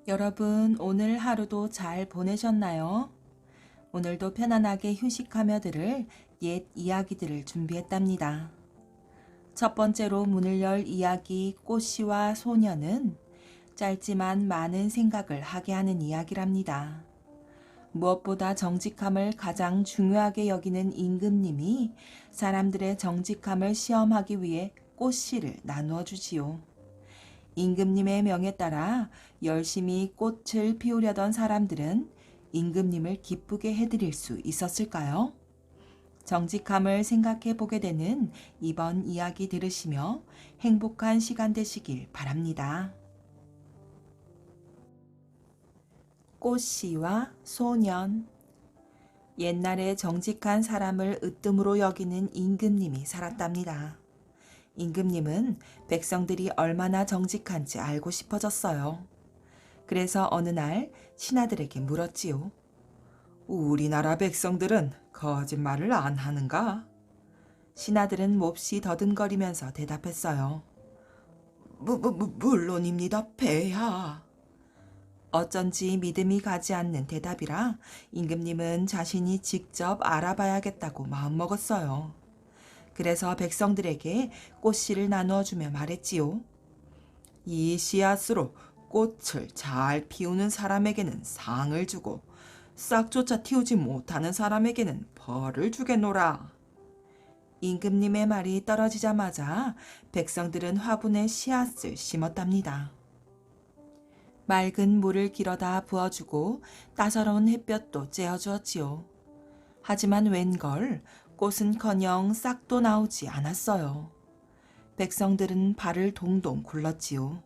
여러분, 오늘 하루도 잘 보내셨나요? 오늘도 편안하게 휴식하며 들을 옛 이야기들을 준비했답니다. 첫 번째로 문을 열 이야기 꽃씨와 소녀는 짧지만 많은 생각을 하게 하는 이야기랍니다. 무엇보다 정직함을 가장 중요하게 여기는 임금님이 사람들의 정직함을 시험하기 위해 꽃씨를 나누어 주지요. 임금님의 명에 따라 열심히 꽃을 피우려던 사람들은 임금님을 기쁘게 해드릴 수 있었을까요? 정직함을 생각해 보게 되는 이번 이야기 들으시며 행복한 시간 되시길 바랍니다. 꽃씨와 소년. 옛날에 정직한 사람을 으뜸으로 여기는 임금님이 살았답니다. 임금님은 백성들이 얼마나 정직한지 알고 싶어졌어요. 그래서 어느 날 신하들에게 물었지요. 우리나라 백성들은 거짓말을 안 하는가? 신하들은 몹시 더듬거리면서 대답했어요. 물론입니다, 폐하. 어쩐지 믿음이 가지 않는 대답이라 임금님은 자신이 직접 알아봐야겠다고 마음먹었어요. 그래서 백성들에게 꽃씨를 나누어 주며 말했지요. 이 씨앗으로 꽃을 잘 피우는 사람에게는 상을 주고 싹조차 틔우지 못하는 사람에게는 벌을 주겠노라. 임금님의 말이 떨어지자마자 백성들은 화분에 씨앗을 심었답니다. 맑은 물을 길어다 부어주고 따사로운 햇볕도 쬐어주었지요. 하지만 웬걸 꽃은커녕 싹도 나오지 않았어요. 백성들은 발을 동동 굴렀지요.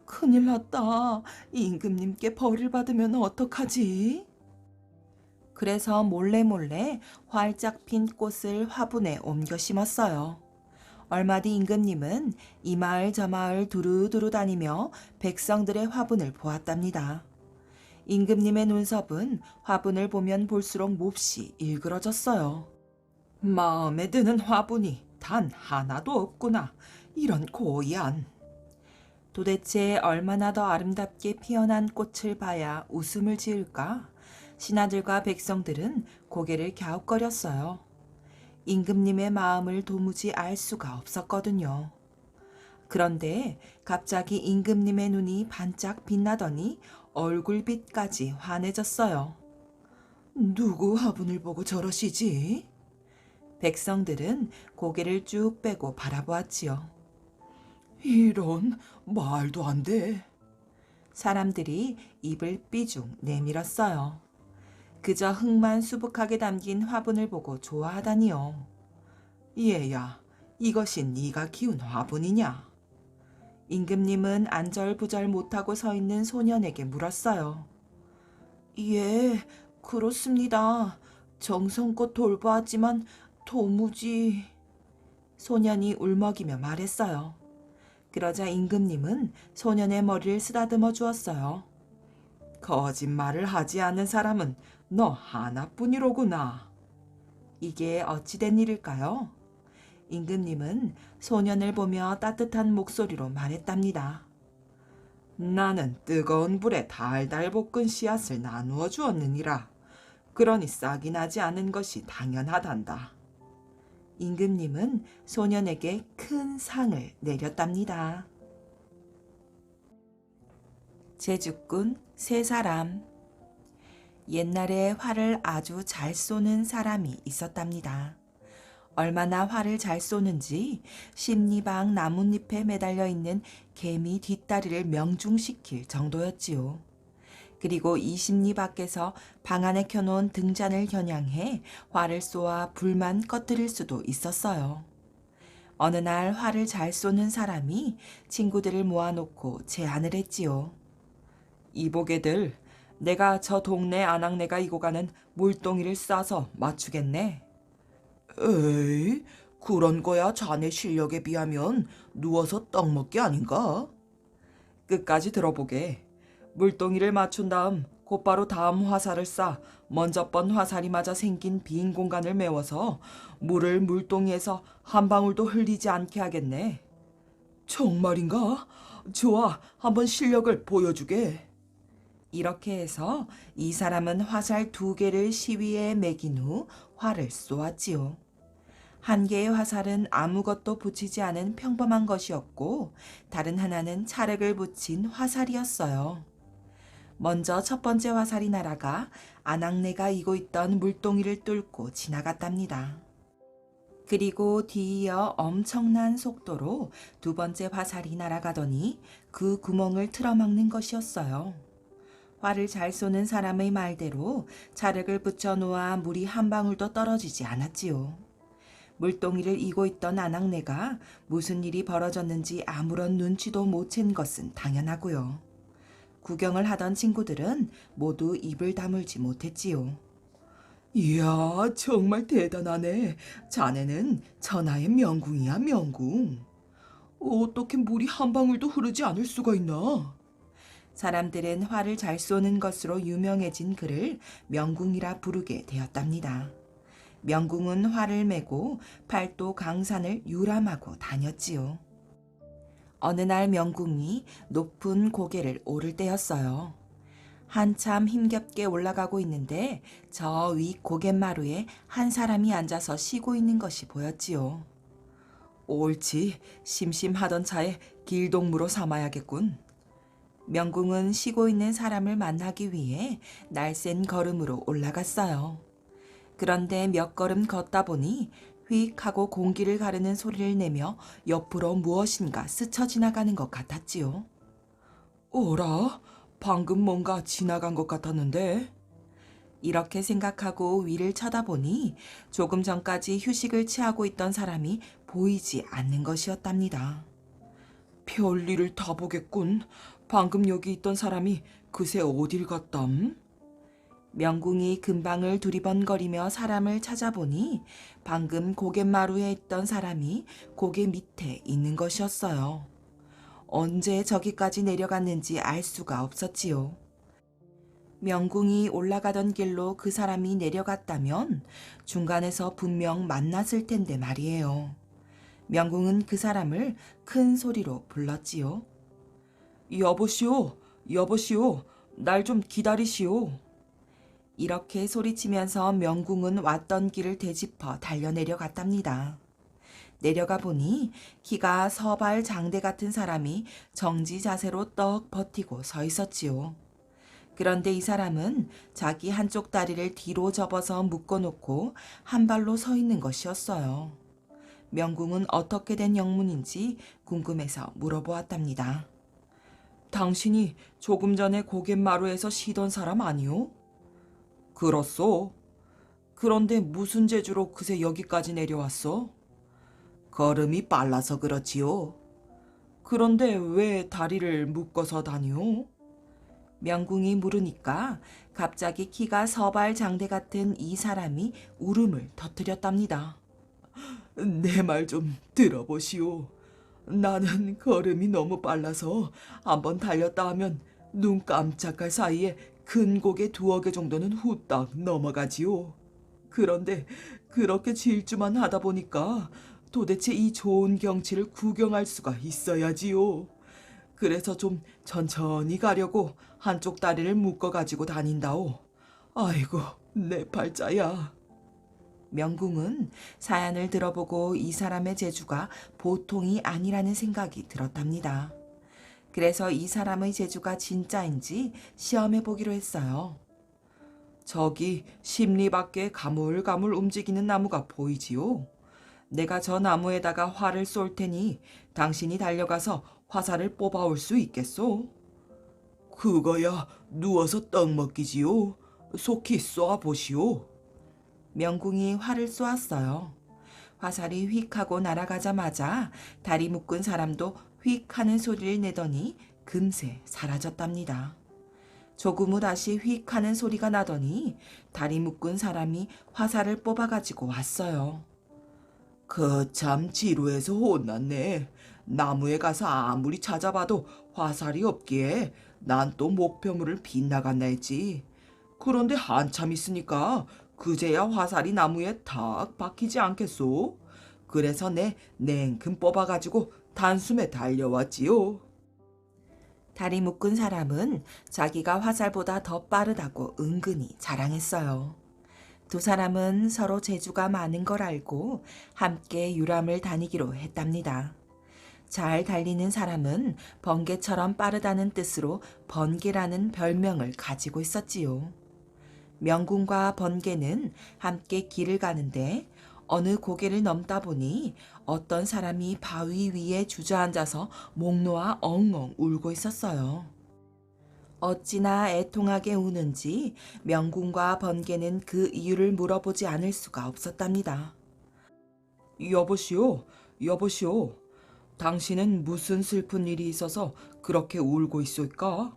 큰일 났다. 임금님께 벌을 받으면 어떡하지? 그래서 몰래 활짝 핀 꽃을 화분에 옮겨 심었어요. 얼마 뒤 임금님은 이 마을 저 마을 두루두루 다니며 백성들의 화분을 보았답니다. 임금님의 눈썹은 화분을 보면 볼수록 몹시 일그러졌어요. 마음에 드는 화분이 단 하나도 없구나. 이런 고얀. 도대체 얼마나 더 아름답게 피어난 꽃을 봐야 웃음을 지을까? 신하들과 백성들은 고개를 갸웃거렸어요. 임금님의 마음을 도무지 알 수가 없었거든요. 그런데 갑자기 임금님의 눈이 반짝 빛나더니 얼굴빛까지 환해졌어요. 누구 화분을 보고 저러시지? 백성들은 고개를 쭉 빼고 바라보았지요. 이런, 말도 안 돼. 사람들이 입을 삐죽 내밀었어요. 그저 흙만 수북하게 담긴 화분을 보고 좋아하다니요. 얘야, 이것이 네가 키운 화분이냐? 임금님은 안절부절 못하고 서 있는 소년에게 물었어요. 예, 그렇습니다. 정성껏 돌보았지만 도무지... 소년이 울먹이며 말했어요. 그러자 임금님은 소년의 머리를 쓰다듬어 주었어요. 거짓말을 하지 않는 사람은 너 하나뿐이로구나. 이게 어찌된 일일까요? 임금님은 소년을 보며 따뜻한 목소리로 말했답니다. 나는 뜨거운 불에 달달 볶은 씨앗을 나누어 주었느니라. 그러니 싹이 나지 않은 것이 당연하단다. 임금님은 소년에게 큰 상을 내렸답니다. 제주꾼 세 사람. 옛날에 활을 아주 잘 쏘는 사람이 있었답니다. 얼마나 활을 잘 쏘는지 십리방 나뭇잎에 매달려 있는 개미 뒷다리를 명중시킬 정도였지요. 그리고 20리 밖에서 방 안에 켜놓은 등잔을 겨냥해 활을 쏘아 불만 꺼뜨릴 수도 있었어요. 어느 날 활을 잘 쏘는 사람이 친구들을 모아놓고 제안을 했지요. 이보게들, 내가 저 동네 아낙네가 이고 가는 물동이를 쏴서 맞추겠네. 에이, 그런 거야 자네 실력에 비하면 누워서 떡 먹기 아닌가? 끝까지 들어보게. 물동이를 맞춘 다음 곧바로 다음 화살을 쏴 먼저 번 화살이 맞아 생긴 빈 공간을 메워서 물을 물동이에서 한 방울도 흘리지 않게 하겠네. 정말인가? 좋아, 한번 실력을 보여주게. 이렇게 해서 이 사람은 화살 2개를 시위에 매긴 후 활을 쏘았지요. 한 개의 화살은 아무것도 붙이지 않은 평범한 것이었고 다른 하나는 차력을 붙인 화살이었어요. 먼저 첫 번째 화살이 날아가 아낙네가 이고 있던 물동이를 뚫고 지나갔답니다. 그리고 뒤이어 엄청난 속도로 두 번째 화살이 날아가더니 그 구멍을 틀어막는 것이었어요. 활을 잘 쏘는 사람의 말대로 차력을 붙여 놓아 물이 한 방울도 떨어지지 않았지요. 물동이를 이고 있던 아낙네가 무슨 일이 벌어졌는지 아무런 눈치도 못 챈 것은 당연하고요. 구경을 하던 친구들은 모두 입을 다물지 못했지요. 이야, 정말 대단하네. 자네는 천하의 명궁이야, 명궁. 어떻게 물이 한 방울도 흐르지 않을 수가 있나? 사람들은 활을 잘 쏘는 것으로 유명해진 그를 명궁이라 부르게 되었답니다. 명궁은 활을 메고 팔도 강산을 유람하고 다녔지요. 어느 날 명궁이 높은 고개를 오를 때였어요. 한참 힘겹게 올라가고 있는데 저 위 고갯마루에 한 사람이 앉아서 쉬고 있는 것이 보였지요. 옳지, 심심하던 차에 길동무로 삼아야겠군. 명궁은 쉬고 있는 사람을 만나기 위해 날쌘 걸음으로 올라갔어요. 그런데 몇 걸음 걷다 보니 휙 하고 공기를 가르는 소리를 내며 옆으로 무엇인가 스쳐 지나가는 것 같았지요. 어라? 방금 뭔가 지나간 것 같았는데? 이렇게 생각하고 위를 쳐다보니 조금 전까지 휴식을 취하고 있던 사람이 보이지 않는 것이었답니다. 별일을 다 보겠군. 방금 여기 있던 사람이 그새 어딜 갔담? 명궁이 근방을 두리번거리며 사람을 찾아보니 방금 고갯마루에 있던 사람이 고개 밑에 있는 것이었어요. 언제 저기까지 내려갔는지 알 수가 없었지요. 명궁이 올라가던 길로 그 사람이 내려갔다면 중간에서 분명 만났을 텐데 말이에요. 명궁은 그 사람을 큰 소리로 불렀지요. 여보시오, 여보시오, 날 좀 기다리시오. 이렇게 소리치면서 명궁은 왔던 길을 되짚어 달려내려 갔답니다. 내려가 보니 키가 서발 장대 같은 사람이 정지 자세로 떡 버티고 서 있었지요. 그런데 이 사람은 자기 한쪽 다리를 뒤로 접어서 묶어놓고 한 발로 서 있는 것이었어요. 명궁은 어떻게 된 영문인지 궁금해서 물어보았답니다. 당신이 조금 전에 고갯마루에서 쉬던 사람 아니오? 그렇소. 그런데 무슨 재주로 그새 여기까지 내려왔어? 걸음이 빨라서 그렇지요. 그런데 왜 다리를 묶어서 다니오? 명궁이 물으니까 갑자기 키가 서발 장대 같은 이 사람이 울음을 터뜨렸답니다. 내 말 좀 들어보시오. 나는 걸음이 너무 빨라서 한번 달렸다 하면 눈 깜짝할 사이에 큰 고개 2개 정도는 후딱 넘어가지요. 그런데 그렇게 질주만 하다 보니까 도대체 이 좋은 경치를 구경할 수가 있어야지요. 그래서 좀 천천히 가려고 한쪽 다리를 묶어가지고 다닌다오. 아이고, 내 팔자야. 명궁은 사연을 들어보고 이 사람의 재주가 보통이 아니라는 생각이 들었답니다. 그래서 이 사람의 재주가 진짜인지 시험해 보기로 했어요. 저기 심리 밖에 가물가물 움직이는 나무가 보이지요? 내가 저 나무에다가 활을 쏠 테니 당신이 달려가서 화살을 뽑아올 수 있겠소? 그거야 누워서 떡 먹기지요. 속히 쏘아보시오. 명궁이 활을 쏘았어요. 화살이 휙 하고 날아가자마자 다리 묶은 사람도 휙 하는 소리를 내더니 금세 사라졌답니다. 조금 후 다시 휙 하는 소리가 나더니 다리 묶은 사람이 화살을 뽑아가지고 왔어요. 참 지루해서 혼났네. 나무에 가서 아무리 찾아봐도 화살이 없기에 난 또 목표물을 빗나갔나 했지. 그런데 한참 있으니까 그제야 화살이 나무에 탁 박히지 않겠소? 그래서 내 냉큼 뽑아가지고 단숨에 달려왔지요. 다리 묶은 사람은 자기가 화살보다 더 빠르다고 은근히 자랑했어요. 두 사람은 서로 재주가 많은 걸 알고 함께 유람을 다니기로 했답니다. 잘 달리는 사람은 번개처럼 빠르다는 뜻으로 번개라는 별명을 가지고 있었지요. 명군과 번개는 함께 길을 가는데 어느 고개를 넘다 보니 어떤 사람이 바위 위에 주저앉아서 목 놓아 엉엉 울고 있었어요. 어찌나 애통하게 우는지 명군과 번개는 그 이유를 물어보지 않을 수가 없었답니다. 여보시오, 여보시오. 당신은 무슨 슬픈 일이 있어서 그렇게 울고 있을까?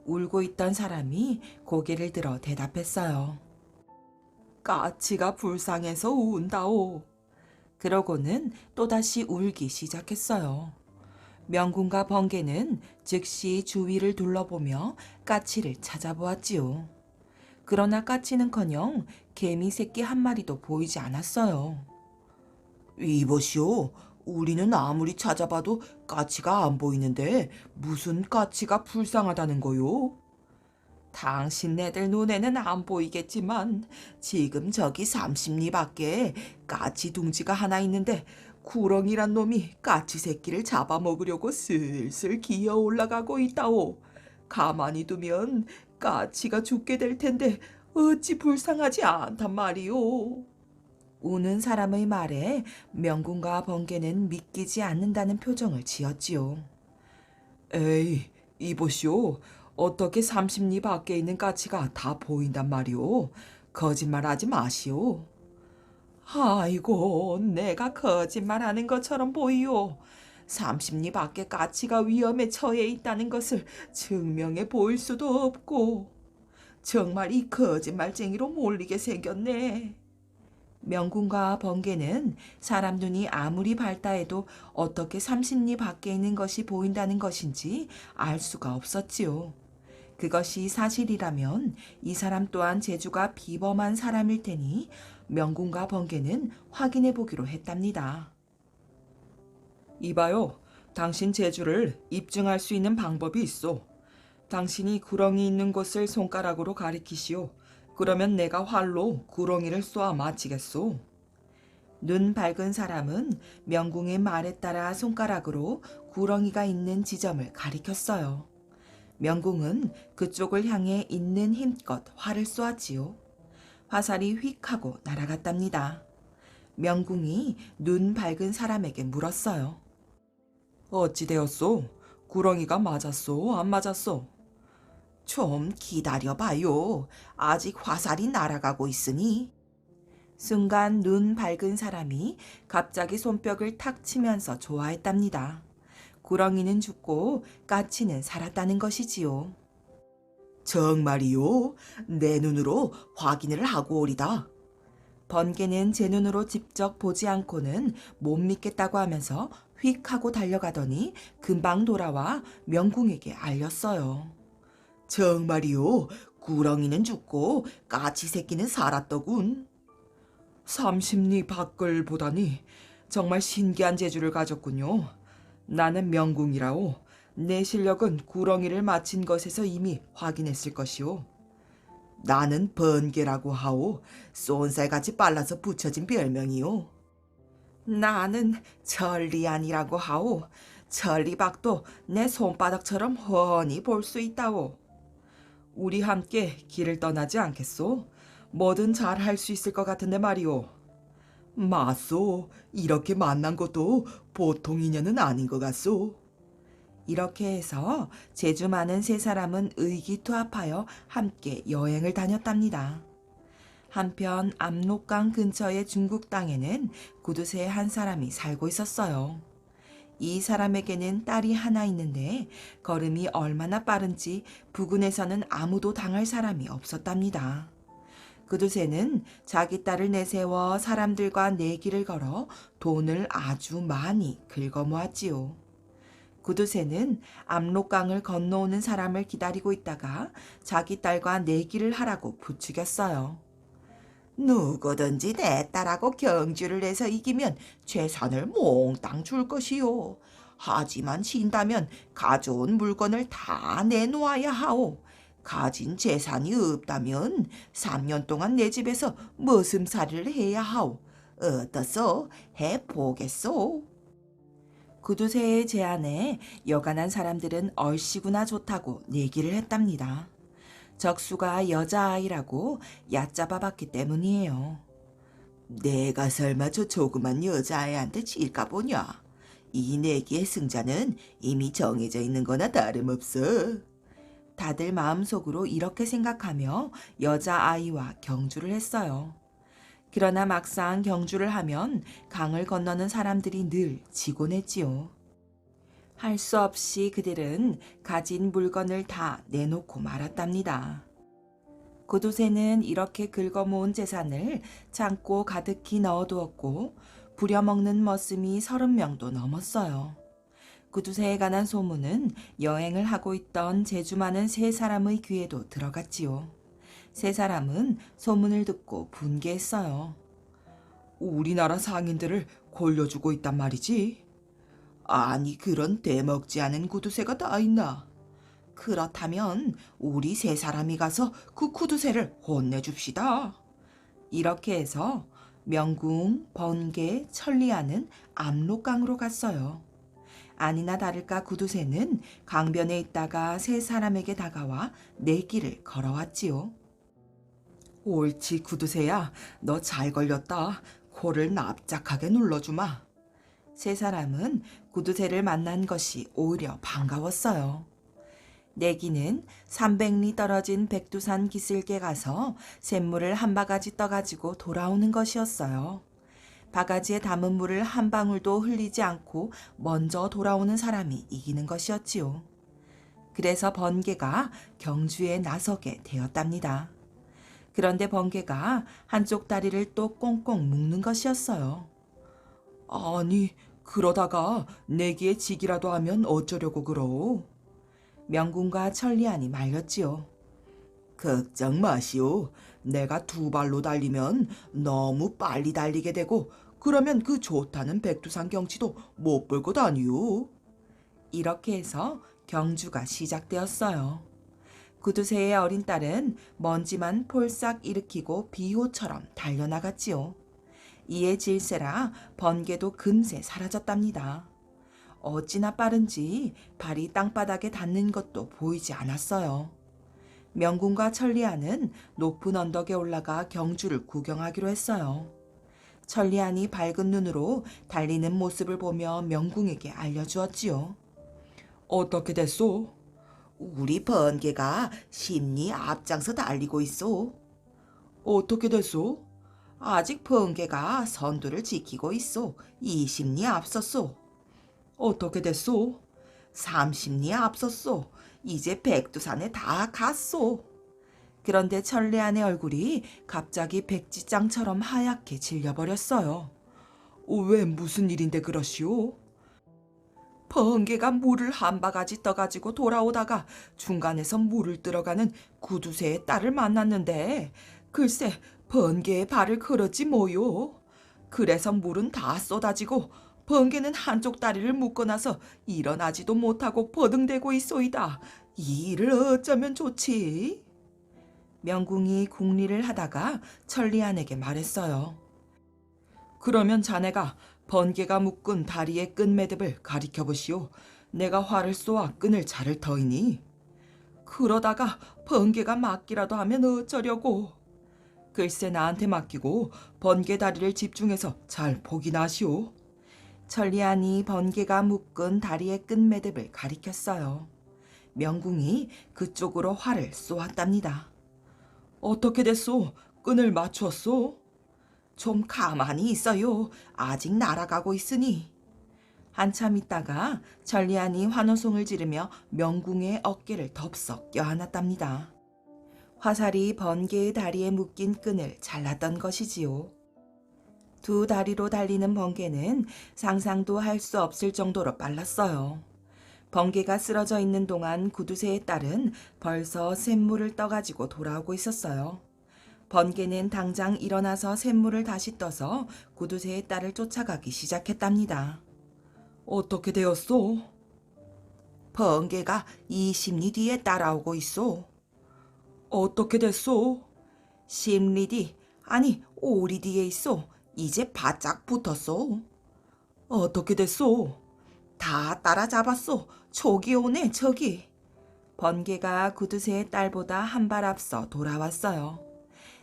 울고 있던 사람이 고개를 들어 대답했어요. 까치가 불쌍해서 운다오. 그러고는 또다시 울기 시작했어요. 명군과 번개는 즉시 주위를 둘러보며 까치를 찾아보았지요. 그러나 까치는커녕 개미 새끼 한 마리도 보이지 않았어요. 이보시오. 우리는 아무리 찾아봐도 까치가 안 보이는데 무슨 까치가 불쌍하다는 거요? 당신네들 눈에는 안 보이겠지만 지금 저기 30리 밖에 까치 둥지가 하나 있는데 구렁이란 놈이 까치 새끼를 잡아먹으려고 슬슬 기어 올라가고 있다오. 가만히 두면 까치가 죽게 될 텐데 어찌 불쌍하지 않단 말이오. 우는 사람의 말에 명군과 번개는 믿기지 않는다는 표정을 지었지요. 에이, 이보시오. 어떻게 30리 밖에 있는 까치가 다 보인단 말이오. 거짓말하지 마시오. 아이고, 내가 거짓말하는 것처럼 보이오. 30리 밖에 까치가 위험에 처해 있다는 것을 증명해 보일 수도 없고. 정말 이 거짓말쟁이로 몰리게 생겼네. 명군과 번개는 사람 눈이 아무리 밝다해도 어떻게 30리 밖에 있는 것이 보인다는 것인지 알 수가 없었지요. 그것이 사실이라면 이 사람 또한 재주가 비범한 사람일 테니 명군과 번개는 확인해 보기로 했답니다. 이봐요. 당신 재주를 입증할 수 있는 방법이 있어. 당신이 구렁이 있는 곳을 손가락으로 가리키시오. 그러면 내가 활로 구렁이를 쏘아 마치겠소. 눈 밝은 사람은 명궁의 말에 따라 손가락으로 구렁이가 있는 지점을 가리켰어요. 명궁은 그쪽을 향해 있는 힘껏 활을 쏘았지요. 화살이 휙 하고 날아갔답니다. 명궁이 눈 밝은 사람에게 물었어요. 어찌 되었소? 구렁이가 맞았소? 안 맞았소? 좀 기다려봐요. 아직 화살이 날아가고 있으니. 순간 눈 밝은 사람이 갑자기 손뼉을 탁 치면서 좋아했답니다. 구렁이는 죽고 까치는 살았다는 것이지요. 정말이요? 내 눈으로 확인을 하고 오리다. 번개는 제 눈으로 직접 보지 않고는 못 믿겠다고 하면서 휙 하고 달려가더니 금방 돌아와 명궁에게 알렸어요. 정말이요. 구렁이는 죽고 까치 새끼는 살았더군. 30리 밖을 보다니 정말 신기한 재주를 가졌군요. 나는 명궁이라오. 내 실력은 구렁이를 맞힌 것에서 이미 확인했을 것이오. 나는 번개라고 하오. 쏜살같이 빨라서 붙여진 별명이오. 나는 천리안이라고 하오. 천리박도 내 손바닥처럼 훤히 볼 수 있다오. 우리 함께 길을 떠나지 않겠소? 뭐든 잘 할 수 있을 것 같은데 말이오. 맞소. 이렇게 만난 것도 보통 인연은 아닌 것 같소. 이렇게 해서 재주 많은 세 사람은 의기투합하여 함께 여행을 다녔답니다. 한편 압록강 근처의 중국 땅에는 구두쇠 한 사람이 살고 있었어요. 이 사람에게는 딸이 하나 있는데 걸음이 얼마나 빠른지 부근에서는 아무도 당할 사람이 없었답니다. 구두쇠는 자기 딸을 내세워 사람들과 내기를 걸어 돈을 아주 많이 긁어모았지요. 구두쇠는 압록강을 건너오는 사람을 기다리고 있다가 자기 딸과 내기를 하라고 부추겼어요. 누구든지 내 딸하고 경주를 해서 이기면 재산을 몽땅 줄 것이요. 하지만 신다면 가져온 물건을 다 내놓아야 하오. 가진 재산이 없다면 3년 동안 내 집에서 머슴살이를 해야 하오. 어떻소? 해보겠소? 구두쇠의 제안에 여간한 사람들은 얼씨구나 좋다고 내기를 했답니다. 적수가 여자아이라고 얕잡아 봤기 때문이에요. 내가 설마 저 조그만 여자아이한테 질까 보냐? 이 내기의 승자는 이미 정해져 있는 거나 다름없어. 다들 마음속으로 이렇게 생각하며 여자아이와 경주를 했어요. 그러나 막상 경주를 하면 강을 건너는 사람들이 늘 지곤 했지요. 할 수 없이 그들은 가진 물건을 다 내놓고 말았답니다. 구두쇠는 이렇게 긁어모은 재산을 창고 가득히 넣어두었고 부려먹는 머슴이 30명도 넘었어요. 구두쇠에 관한 소문은 여행을 하고 있던 재주 많은 세 사람의 귀에도 들어갔지요. 세 사람은 소문을 듣고 분개했어요. 우리나라 상인들을 골려주고 있단 말이지? 아니, 그런 대먹지 않은 구두쇠가 다 있나? 그렇다면 우리 세 사람이 가서 그 구두쇠를 혼내줍시다. 이렇게 해서 명궁, 번개, 천리안은 압록강으로 갔어요. 아니나 다를까 구두쇠는 강변에 있다가 세 사람에게 다가와 내기를 걸어왔지요. 옳지 구두쇠야, 너 잘 걸렸다. 코를 납작하게 눌러주마. 세 사람은 구두쇠를 만난 것이 오히려 반가웠어요. 내기는 300리 떨어진 백두산 기슭에 가서 샘물을 한 바가지 떠가지고 돌아오는 것이었어요. 바가지에 담은 물을 한 방울도 흘리지 않고 먼저 돌아오는 사람이 이기는 것이었지요. 그래서 번개가 경주에 나서게 되었답니다. 그런데 번개가 한쪽 다리를 또 꽁꽁 묶는 것이었어요. 아니, 그러다가 내기에 지기라도 하면 어쩌려고 그러? 명군과 천리안이 말렸지요. 걱정 마시오. 내가 두 발로 달리면 너무 빨리 달리게 되고 그러면 그 좋다는 백두산 경치도 못 볼 것 아니오. 이렇게 해서 경주가 시작되었어요. 구두쇠의 어린 딸은 먼지만 폴싹 일으키고 비호처럼 달려나갔지요. 이에 질세라 번개도 금세 사라졌답니다. 어찌나 빠른지 발이 땅바닥에 닿는 것도 보이지 않았어요. 명군과 천리안은 높은 언덕에 올라가 경주를 구경하기로 했어요. 천리안이 밝은 눈으로 달리는 모습을 보며 명궁에게 알려주었지요. 어떻게 됐소? 우리 번개가 심리 앞장서 달리고 있소. 어떻게 됐소? 아직 번개가 선두를 지키고 있소. 20리 앞섰소. 어떻게 됐소? 30리 앞섰소. 이제 백두산에 다 갔소. 그런데 천리안의 얼굴이 갑자기 백지장처럼 하얗게 질려버렸어요. 왜 무슨 일인데 그러시오? 번개가 물을 한 바가지 떠가지고 돌아오다가 중간에서 물을 들어가는 구두쇠의 딸을 만났는데 글쎄 번개의 발을 걸었지 뭐요. 그래서 물은 다 쏟아지고 번개는 한쪽 다리를 묶고 나서 일어나지도 못하고 버둥대고 있소이다. 이 일을 어쩌면 좋지? 명궁이 궁리를 하다가 천리안에게 말했어요. 그러면 자네가 번개가 묶은 다리의 끈매듭을 가리켜보시오. 내가 활을 쏘아 끈을 자를 터이니. 그러다가 번개가 맞기라도 하면 어쩌려고. 글쎄 나한테 맡기고 번개 다리를 집중해서 잘 보기나 하시오. 천리안이 번개가 묶은 다리의 끈매듭을 가리켰어요. 명궁이 그쪽으로 활을 쏘았답니다. 어떻게 됐소? 끈을 맞추었소? 좀 가만히 있어요. 아직 날아가고 있으니. 한참 있다가 천리안이 환호성을 지르며 명궁의 어깨를 덥석 껴안았답니다. 화살이 번개의 다리에 묶인 끈을 잘랐던 것이지요. 두 다리로 달리는 번개는 상상도 할 수 없을 정도로 빨랐어요. 번개가 쓰러져 있는 동안 구두쇠의 딸은 벌써 샘물을 떠가지고 돌아오고 있었어요. 번개는 당장 일어나서 샘물을 다시 떠서 구두쇠의 딸을 쫓아가기 시작했답니다. 어떻게 되었소? 번개가 20리 뒤에 따라오고 있소. 어떻게 됐소? 10리 뒤, 아니 5리 뒤에 있소. 이제 바짝 붙었소. 어떻게 됐소? 다 따라잡았소. 저기 오네, 저기. 번개가 구두쇠의 딸보다 한 발 앞서 돌아왔어요.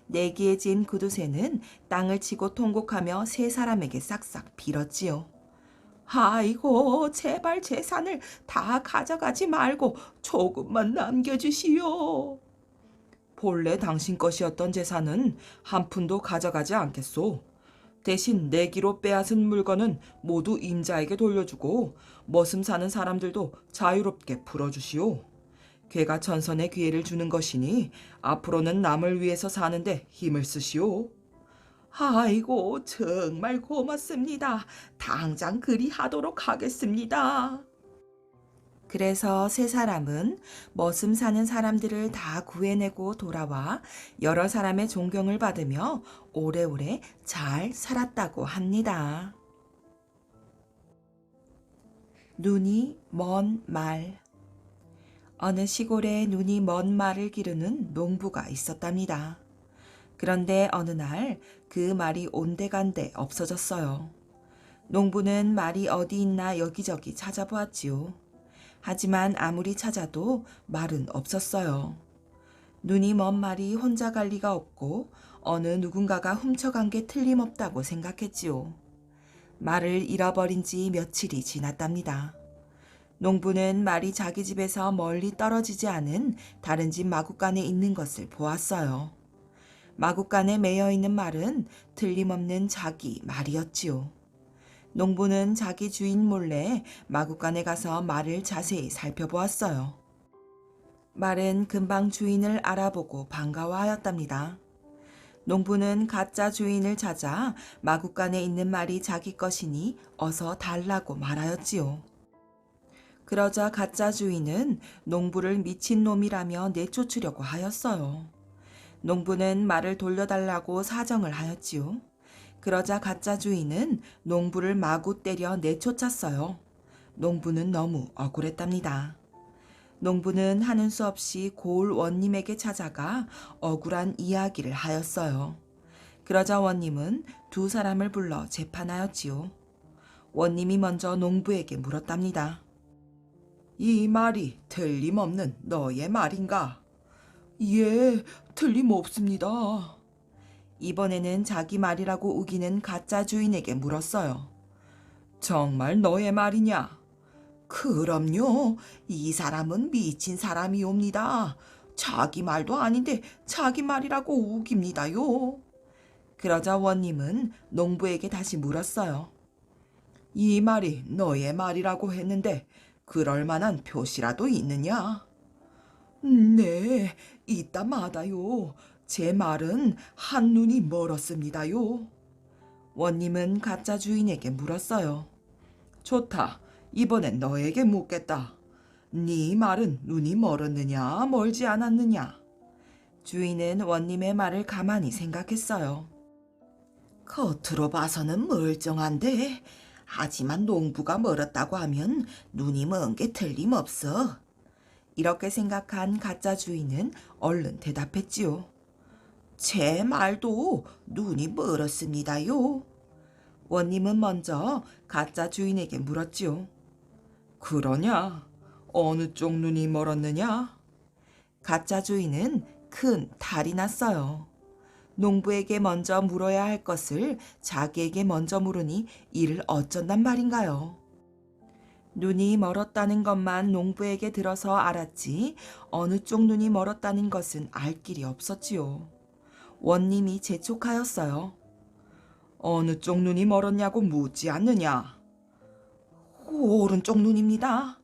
내기에 진 구두쇠는 땅을 치고 통곡하며 세 사람에게 싹싹 빌었지요. 아이고, 제발 재산을 다 가져가지 말고 조금만 남겨주시오. 본래 당신 것이었던 재산은 한 푼도 가져가지 않겠소. 대신 내기로 빼앗은 물건은 모두 임자에게 돌려주고 머슴 사는 사람들도 자유롭게 풀어주시오. 괴가 전선에 기회를 주는 것이니 앞으로는 남을 위해서 사는데 힘을 쓰시오. 아이고, 정말 고맙습니다. 당장 그리하도록 하겠습니다. 그래서 세 사람은 머슴 사는 사람들을 다 구해내고 돌아와 여러 사람의 존경을 받으며 오래오래 잘 살았다고 합니다. 눈이 먼 말. 어느 시골에 눈이 먼 말을 기르는 농부가 있었답니다. 그런데 어느 날 그 말이 온데간데 없어졌어요. 농부는 말이 어디 있나 여기저기 찾아보았지요. 하지만 아무리 찾아도 말은 없었어요. 눈이 먼 말이 혼자 갈 리가 없고 어느 누군가가 훔쳐간 게 틀림없다고 생각했지요. 말을 잃어버린 지 며칠이 지났답니다. 농부는 말이 자기 집에서 멀리 떨어지지 않은 다른 집 마구간에 있는 것을 보았어요. 마구간에 매여 있는 말은 틀림없는 자기 말이었지요. 농부는 자기 주인 몰래 마구간에 가서 말을 자세히 살펴보았어요. 말은 금방 주인을 알아보고 반가워하였답니다. 농부는 가짜 주인을 찾아 마구간에 있는 말이 자기 것이니 어서 달라고 말하였지요. 그러자 가짜 주인은 농부를 미친놈이라며 내쫓으려고 하였어요. 농부는 말을 돌려달라고 사정을 하였지요. 그러자 가짜 주인은 농부를 마구 때려 내쫓았어요. 농부는 너무 억울했답니다. 농부는 하는 수 없이 고을 원님에게 찾아가 억울한 이야기를 하였어요. 그러자 원님은 두 사람을 불러 재판하였지요. 원님이 먼저 농부에게 물었답니다. 이 말이 틀림없는 너의 말인가? 예, 틀림없습니다. 이번에는 자기 말이라고 우기는 가짜 주인에게 물었어요. 정말 너의 말이냐? 그럼요. 이 사람은 미친 사람이옵니다. 자기 말도 아닌데 자기 말이라고 우깁니다요. 그러자 원님은 농부에게 다시 물었어요. 이 말이 너의 말이라고 했는데 그럴 만한 표시라도 있느냐? 네, 있다 마다요. 제 말은 한눈이 멀었습니다요. 원님은 가짜 주인에게 물었어요. 좋다. 이번엔 너에게 묻겠다. 네 말은 눈이 멀었느냐, 멀지 않았느냐? 주인은 원님의 말을 가만히 생각했어요. 겉으로 봐서는 멀쩡한데, 하지만 농부가 멀었다고 하면 눈이 먼 게 틀림없어. 이렇게 생각한 가짜 주인은 얼른 대답했지요. 제 말도 눈이 멀었습니다요. 원님은 먼저 가짜 주인에게 물었지요. 그러냐? 어느 쪽 눈이 멀었느냐? 가짜 주인은 큰 탈이 났어요. 농부에게 먼저 물어야 할 것을 자기에게 먼저 물으니 이를 어쩐단 말인가요? 눈이 멀었다는 것만 농부에게 들어서 알았지 어느 쪽 눈이 멀었다는 것은 알 길이 없었지요. 원님이 재촉하였어요. 어느 쪽 눈이 멀었냐고 묻지 않느냐? 오른쪽 눈입니다.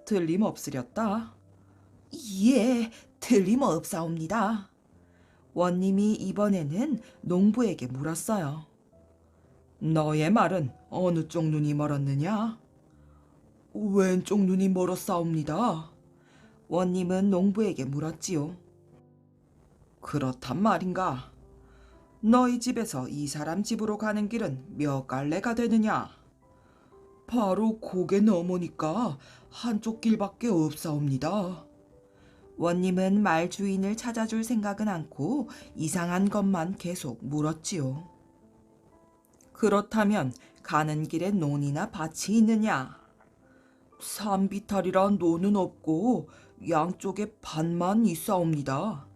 틀림없으렸다. 예, 틀림없사옵니다. 원님이 이번에는 농부에게 물었어요. 너의 말은 어느 쪽 눈이 멀었느냐? 왼쪽 눈이 멀었사옵니다. 원님은 농부에게 물었지요. 그렇단 말인가? 너희 집에서 이 사람 집으로 가는 길은 몇 갈래가 되느냐? 바로 고개 넘으니까 한쪽 길밖에 없사옵니다. 원님은 말 주인을 찾아줄 생각은 않고 이상한 것만 계속 물었지요. 그렇다면 가는 길에 논이나 밭이 있느냐? 산비탈이란 논은 없고 양쪽에 밭만 있사옵니다.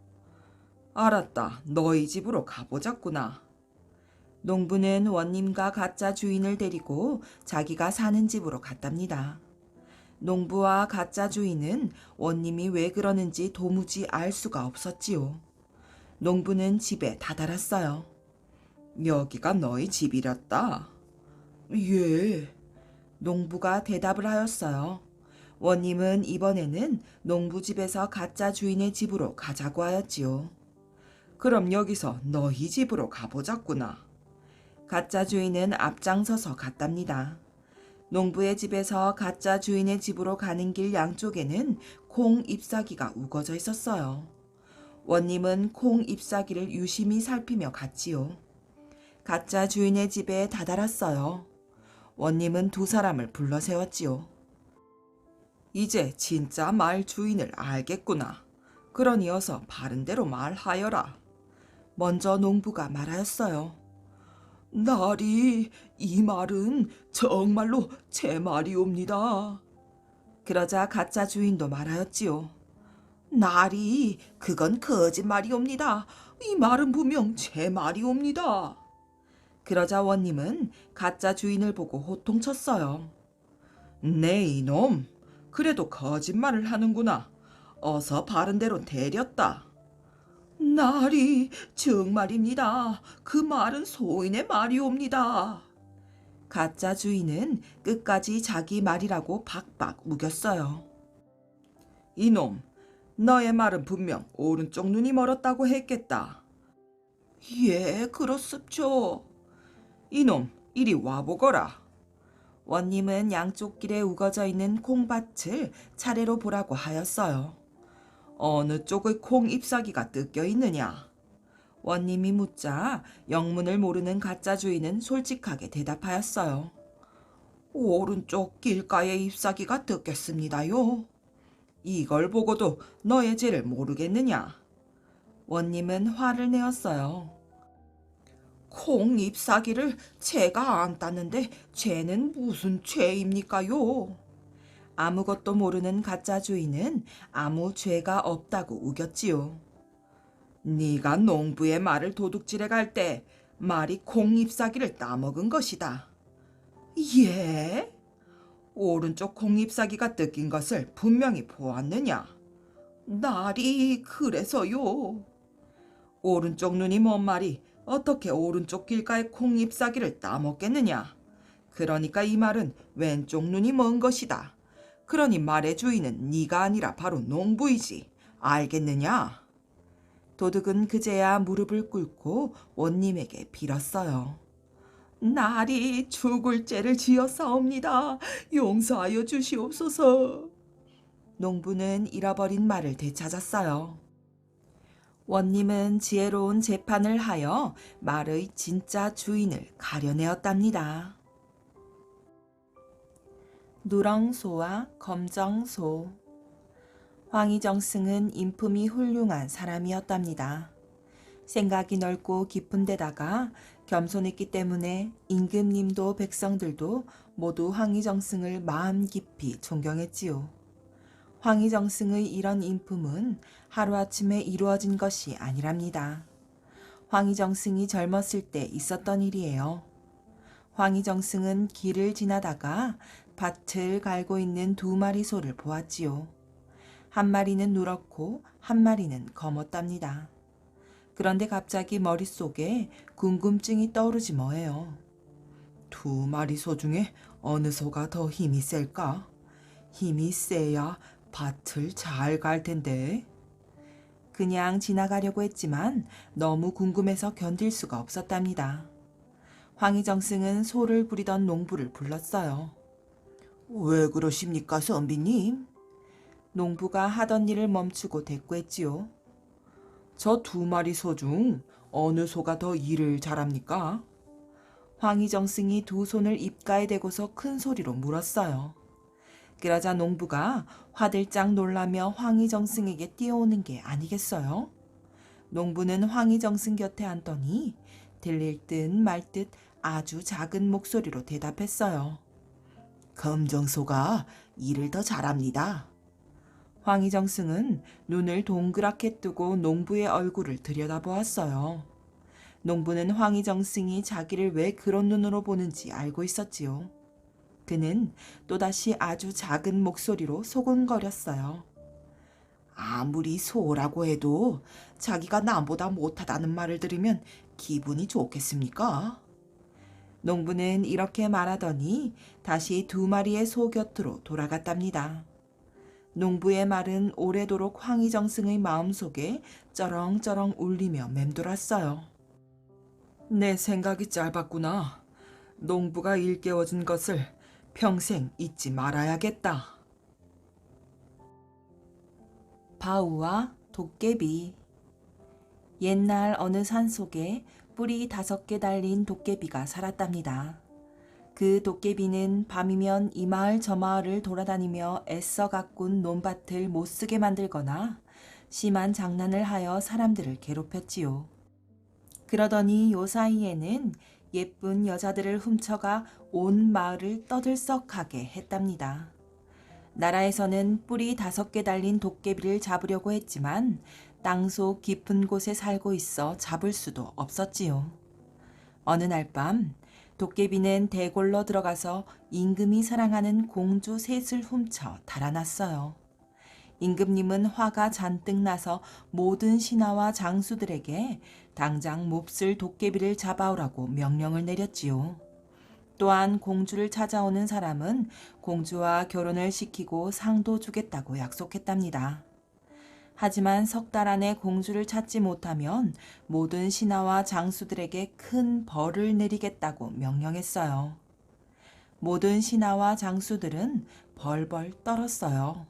알았다. 너희 집으로 가보자꾸나. 농부는 원님과 가짜 주인을 데리고 자기가 사는 집으로 갔답니다. 농부와 가짜 주인은 원님이 왜 그러는지 도무지 알 수가 없었지요. 농부는 집에 다다랐어요. 여기가 너희 집이랬다. 예. 농부가 대답을 하였어요. 원님은 이번에는 농부 집에서 가짜 주인의 집으로 가자고 하였지요. 그럼 여기서 너희 집으로 가보자꾸나. 가짜 주인은 앞장서서 갔답니다. 농부의 집에서 가짜 주인의 집으로 가는 길 양쪽에는 콩 잎사귀가 우거져 있었어요. 원님은 콩 잎사귀를 유심히 살피며 갔지요. 가짜 주인의 집에 다다랐어요. 원님은 두 사람을 불러 세웠지요. 이제 진짜 말 주인을 알겠구나. 그러니 어서 바른 대로 말하여라. 먼저 농부가 말하였어요. 나리, 이 말은 정말로 제 말이옵니다. 그러자 가짜 주인도 말하였지요. 나리, 그건 거짓말이옵니다. 이 말은 분명 제 말이옵니다. 그러자 원님은 가짜 주인을 보고 호통쳤어요. 네, 이놈. 그래도 거짓말을 하는구나. 어서 바른 대로 대렸다. 나리, 정말입니다. 그 말은 소인의 말이옵니다. 가짜 주인은 끝까지 자기 말이라고 박박 우겼어요. 이놈, 너의 말은 분명 오른쪽 눈이 멀었다고 했겠다. 예, 그렇습죠. 이놈, 이리 와보거라. 원님은 양쪽 길에 우거져 있는 콩밭을 차례로 보라고 하였어요. 어느 쪽의 콩 잎사귀가 뜯겨 있느냐? 원님이 묻자 영문을 모르는 가짜 주인은 솔직하게 대답하였어요. 오른쪽 길가의 잎사귀가 뜯겼습니다요. 이걸 보고도 너의 죄를 모르겠느냐? 원님은 화를 내었어요. 콩 잎사귀를 제가 안 땄는데 죄는 무슨 죄입니까요? 아무것도 모르는 가짜 주인은 아무 죄가 없다고 우겼지요. 네가 농부의 말을 도둑질해 갈 때 말이 콩 잎사귀를 따먹은 것이다. 예? 오른쪽 콩 잎사귀가 뜯긴 것을 분명히 보았느냐? 날이 그래서요. 오른쪽 눈이 먼 말이 어떻게 오른쪽 길가의 콩 잎사귀를 따먹겠느냐? 그러니까 이 말은 왼쪽 눈이 먼 것이다. 그러니 말의 주인은 네가 아니라 바로 농부이지. 알겠느냐? 도둑은 그제야 무릎을 꿇고 원님에게 빌었어요. 날이 죽을 죄를 지었사옵니다. 용서하여 주시옵소서. 농부는 잃어버린 말을 되찾았어요. 원님은 지혜로운 재판을 하여 말의 진짜 주인을 가려내었답니다. 누렁소와 검정소. 황희정승은 인품이 훌륭한 사람이었답니다. 생각이 넓고 깊은 데다가 겸손했기 때문에 임금님도 백성들도 모두 황희정승을 마음 깊이 존경했지요. 황희정승의 이런 인품은 하루아침에 이루어진 것이 아니랍니다. 황희정승이 젊었을 때 있었던 일이에요. 황희정승은 길을 지나다가 밭을 갈고 있는 두 마리 소를 보았지요. 한 마리는 누렇고 한 마리는 검었답니다. 그런데 갑자기 머릿속에 궁금증이 떠오르지 뭐예요. 두 마리 소 중에 어느 소가 더 힘이 셀까? 힘이 세야 밭을 잘 갈 텐데. 그냥 지나가려고 했지만 너무 궁금해서 견딜 수가 없었답니다. 황희정승은 소를 부리던 농부를 불렀어요. 왜 그러십니까, 선비님? 농부가 하던 일을 멈추고 대꾸했지요. 저 두 마리 소 중 어느 소가 더 일을 잘합니까? 황희정승이 두 손을 입가에 대고서 큰 소리로 물었어요. 그러자 농부가 화들짝 놀라며 황희정승에게 뛰어오는 게 아니겠어요? 농부는 황희정승 곁에 앉더니 들릴 듯 말 듯 아주 작은 목소리로 대답했어요. 검정소가 일을 더 잘합니다. 황희정승은 눈을 동그랗게 뜨고 농부의 얼굴을 들여다보았어요. 농부는 황희정승이 자기를 왜 그런 눈으로 보는지 알고 있었지요. 그는 또다시 아주 작은 목소리로 소곤거렸어요. 아무리 소라고 해도 자기가 남보다 못하다는 말을 들으면 기분이 좋겠습니까? 농부는 이렇게 말하더니 다시 두 마리의 소 곁으로 돌아갔답니다. 농부의 말은 오래도록 황희정승의 마음속에 쩌렁쩌렁 울리며 맴돌았어요. 내 생각이 짧았구나. 농부가 일깨워준 것을 평생 잊지 말아야겠다. 바우와 도깨비. 옛날 어느 산속에 뿔이 5개 달린 도깨비가 살았답니다. 그 도깨비는 밤이면 이 마을 저 마을을 돌아다니며 애써 가꾼 논밭을 못쓰게 만들거나 심한 장난을 하여 사람들을 괴롭혔지요. 그러더니 요 사이에는 예쁜 여자들을 훔쳐가 온 마을을 떠들썩하게 했답니다. 나라에서는 뿔이 5개 달린 도깨비를 잡으려고 했지만 땅속 깊은 곳에 살고 있어 잡을 수도 없었지요. 어느 날 밤 도깨비는 대궐로 들어가서 임금이 사랑하는 공주 셋을 훔쳐 달아났어요. 임금님은 화가 잔뜩 나서 모든 신하와 장수들에게 당장 몹쓸 도깨비를 잡아오라고 명령을 내렸지요. 또한 공주를 찾아오는 사람은 공주와 결혼을 시키고 상도 주겠다고 약속했답니다. 하지만 3달 안에 공주를 찾지 못하면 모든 신하와 장수들에게 큰 벌을 내리겠다고 명령했어요. 모든 신하와 장수들은 벌벌 떨었어요.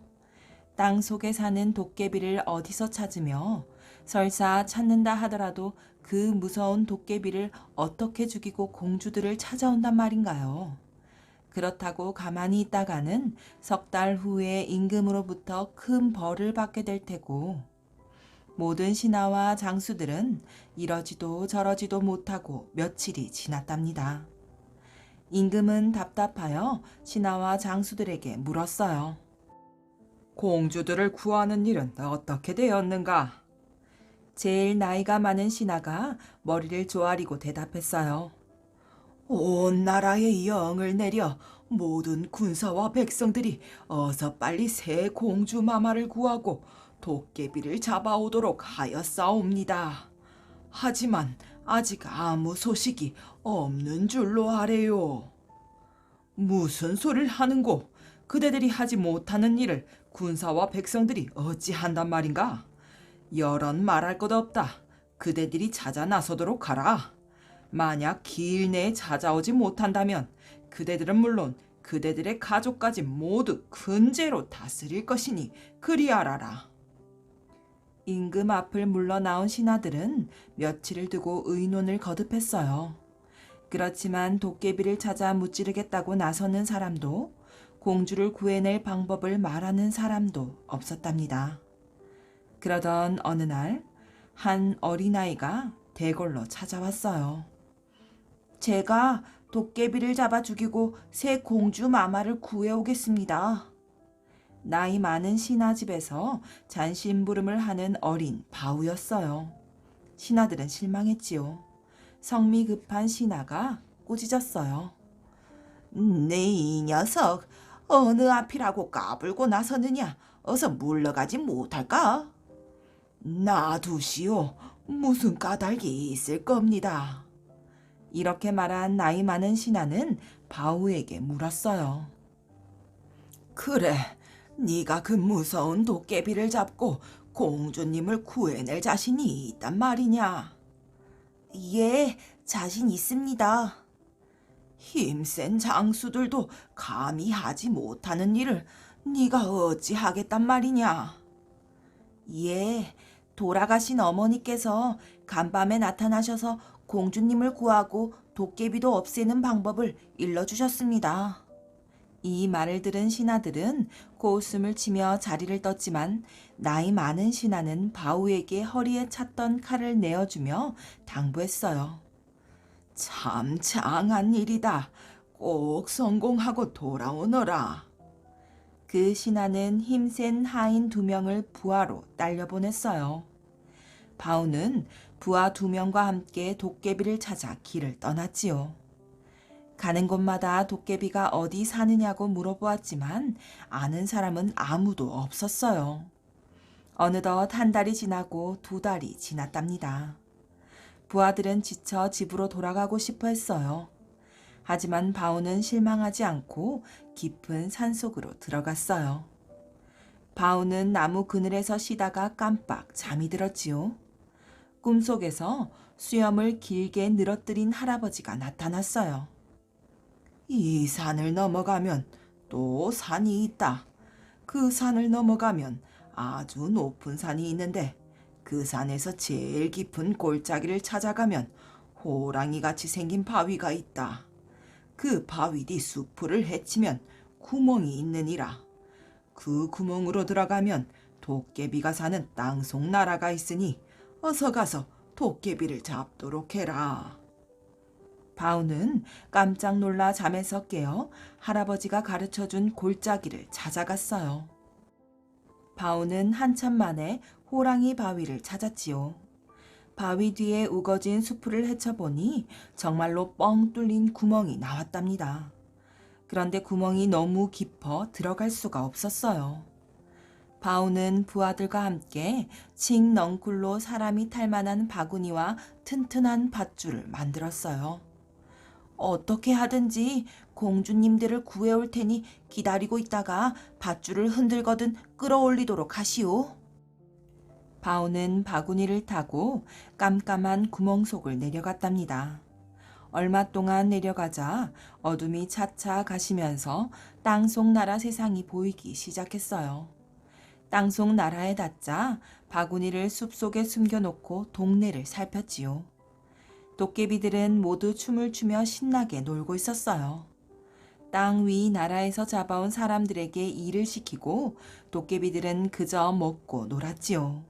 땅 속에 사는 도깨비를 어디서 찾으며 설사 찾는다 하더라도 그 무서운 도깨비를 어떻게 죽이고 공주들을 찾아온단 말인가요? 그렇다고 가만히 있다가는 3달 후에 임금으로부터 큰 벌을 받게 될 테고 모든 신하와 장수들은 이러지도 저러지도 못하고 며칠이 지났답니다. 임금은 답답하여 신하와 장수들에게 물었어요. 공주들을 구하는 일은 어떻게 되었는가? 제일 나이가 많은 신하가 머리를 조아리고 대답했어요. 온 나라에 영을 내려 모든 군사와 백성들이 어서 빨리 새 공주 마마를 구하고 도깨비를 잡아오도록 하였사옵니다. 하지만 아직 아무 소식이 없는 줄로 아래요. 무슨 소리를 하는고? 그대들이 하지 못하는 일을 군사와 백성들이 어찌 한단 말인가? 여런 말할 것 없다. 그대들이 찾아 나서도록 하라. 만약 기일 내에 찾아오지 못한다면 그대들은 물론 그대들의 가족까지 모두 큰 죄로 다스릴 것이니 그리 알아라. 임금 앞을 물러나온 신하들은 며칠을 두고 의논을 거듭했어요. 그렇지만 도깨비를 찾아 무찌르겠다고 나서는 사람도 공주를 구해낼 방법을 말하는 사람도 없었답니다. 그러던 어느 날 한 어린아이가 대궐로 찾아왔어요. 제가 도깨비를 잡아 죽이고 새 공주 마마를 구해오겠습니다. 나이 많은 신하 집에서 잔심부름을 하는 어린 바우였어요. 신하들은 실망했지요. 성미 급한 신하가 꾸짖었어요. 네 이 녀석 어느 앞이라고 까불고 나서느냐. 어서 물러가지 못할까? 놔두시오. 무슨 까닭이 있을 겁니다. 이렇게 말한 나이 많은 신하는 바우에게 물었어요. 그래, 네가 그 무서운 도깨비를 잡고 공주님을 구해낼 자신이 있단 말이냐? 예, 자신 있습니다. 힘센 장수들도 감히 하지 못하는 일을 네가 어찌 하겠단 말이냐? 예, 돌아가신 어머니께서 간밤에 나타나셔서 공주님을 구하고 도깨비도 없애는 방법을 일러주셨습니다. 이 말을 들은 신하들은 고웃음을 치며 자리를 떴지만 나이 많은 신하는 바우에게 허리에 찼던 칼을 내어주며 당부했어요. 참 장한 일이다. 꼭 성공하고 돌아오너라. 그 신하는 힘센 하인 2명을 부하로 딸려보냈어요. 바우는 부하 2명과 함께 도깨비를 찾아 길을 떠났지요. 가는 곳마다 도깨비가 어디 사느냐고 물어보았지만 아는 사람은 아무도 없었어요. 어느덧 1달이 지나고 2달이 지났답니다. 부하들은 지쳐 집으로 돌아가고 싶어 했어요. 하지만 바오는 실망하지 않고 깊은 산속으로 들어갔어요. 바오는 나무 그늘에서 쉬다가 깜빡 잠이 들었지요. 꿈속에서 수염을 길게 늘어뜨린 할아버지가 나타났어요. 이 산을 넘어가면 또 산이 있다. 그 산을 넘어가면 아주 높은 산이 있는데 그 산에서 제일 깊은 골짜기를 찾아가면 호랑이 같이 생긴 바위가 있다. 그 바위 뒤 수풀을 헤치면 구멍이 있느니라. 그 구멍으로 들어가면 도깨비가 사는 땅속 나라가 있으니 어서 가서 도깨비를 잡도록 해라. 바우는 깜짝 놀라 잠에서 깨어 할아버지가 가르쳐준 골짜기를 찾아갔어요. 바우는 한참 만에 호랑이 바위를 찾았지요. 바위 뒤에 우거진 수풀을 헤쳐보니 정말로 뻥 뚫린 구멍이 나왔답니다. 그런데 구멍이 너무 깊어 들어갈 수가 없었어요. 바우는 부하들과 함께 칡넝쿨로 사람이 탈 만한 바구니와 튼튼한 밧줄을 만들었어요. 어떻게 하든지 공주님들을 구해올 테니 기다리고 있다가 밧줄을 흔들거든 끌어올리도록 하시오. 바오는 바구니를 타고 깜깜한 구멍 속을 내려갔답니다. 얼마 동안 내려가자 어둠이 차차 가시면서 땅속 나라 세상이 보이기 시작했어요. 땅속 나라에 닿자 바구니를 숲속에 숨겨놓고 동네를 살폈지요. 도깨비들은 모두 춤을 추며 신나게 놀고 있었어요. 땅 위 나라에서 잡아온 사람들에게 일을 시키고 도깨비들은 그저 먹고 놀았지요.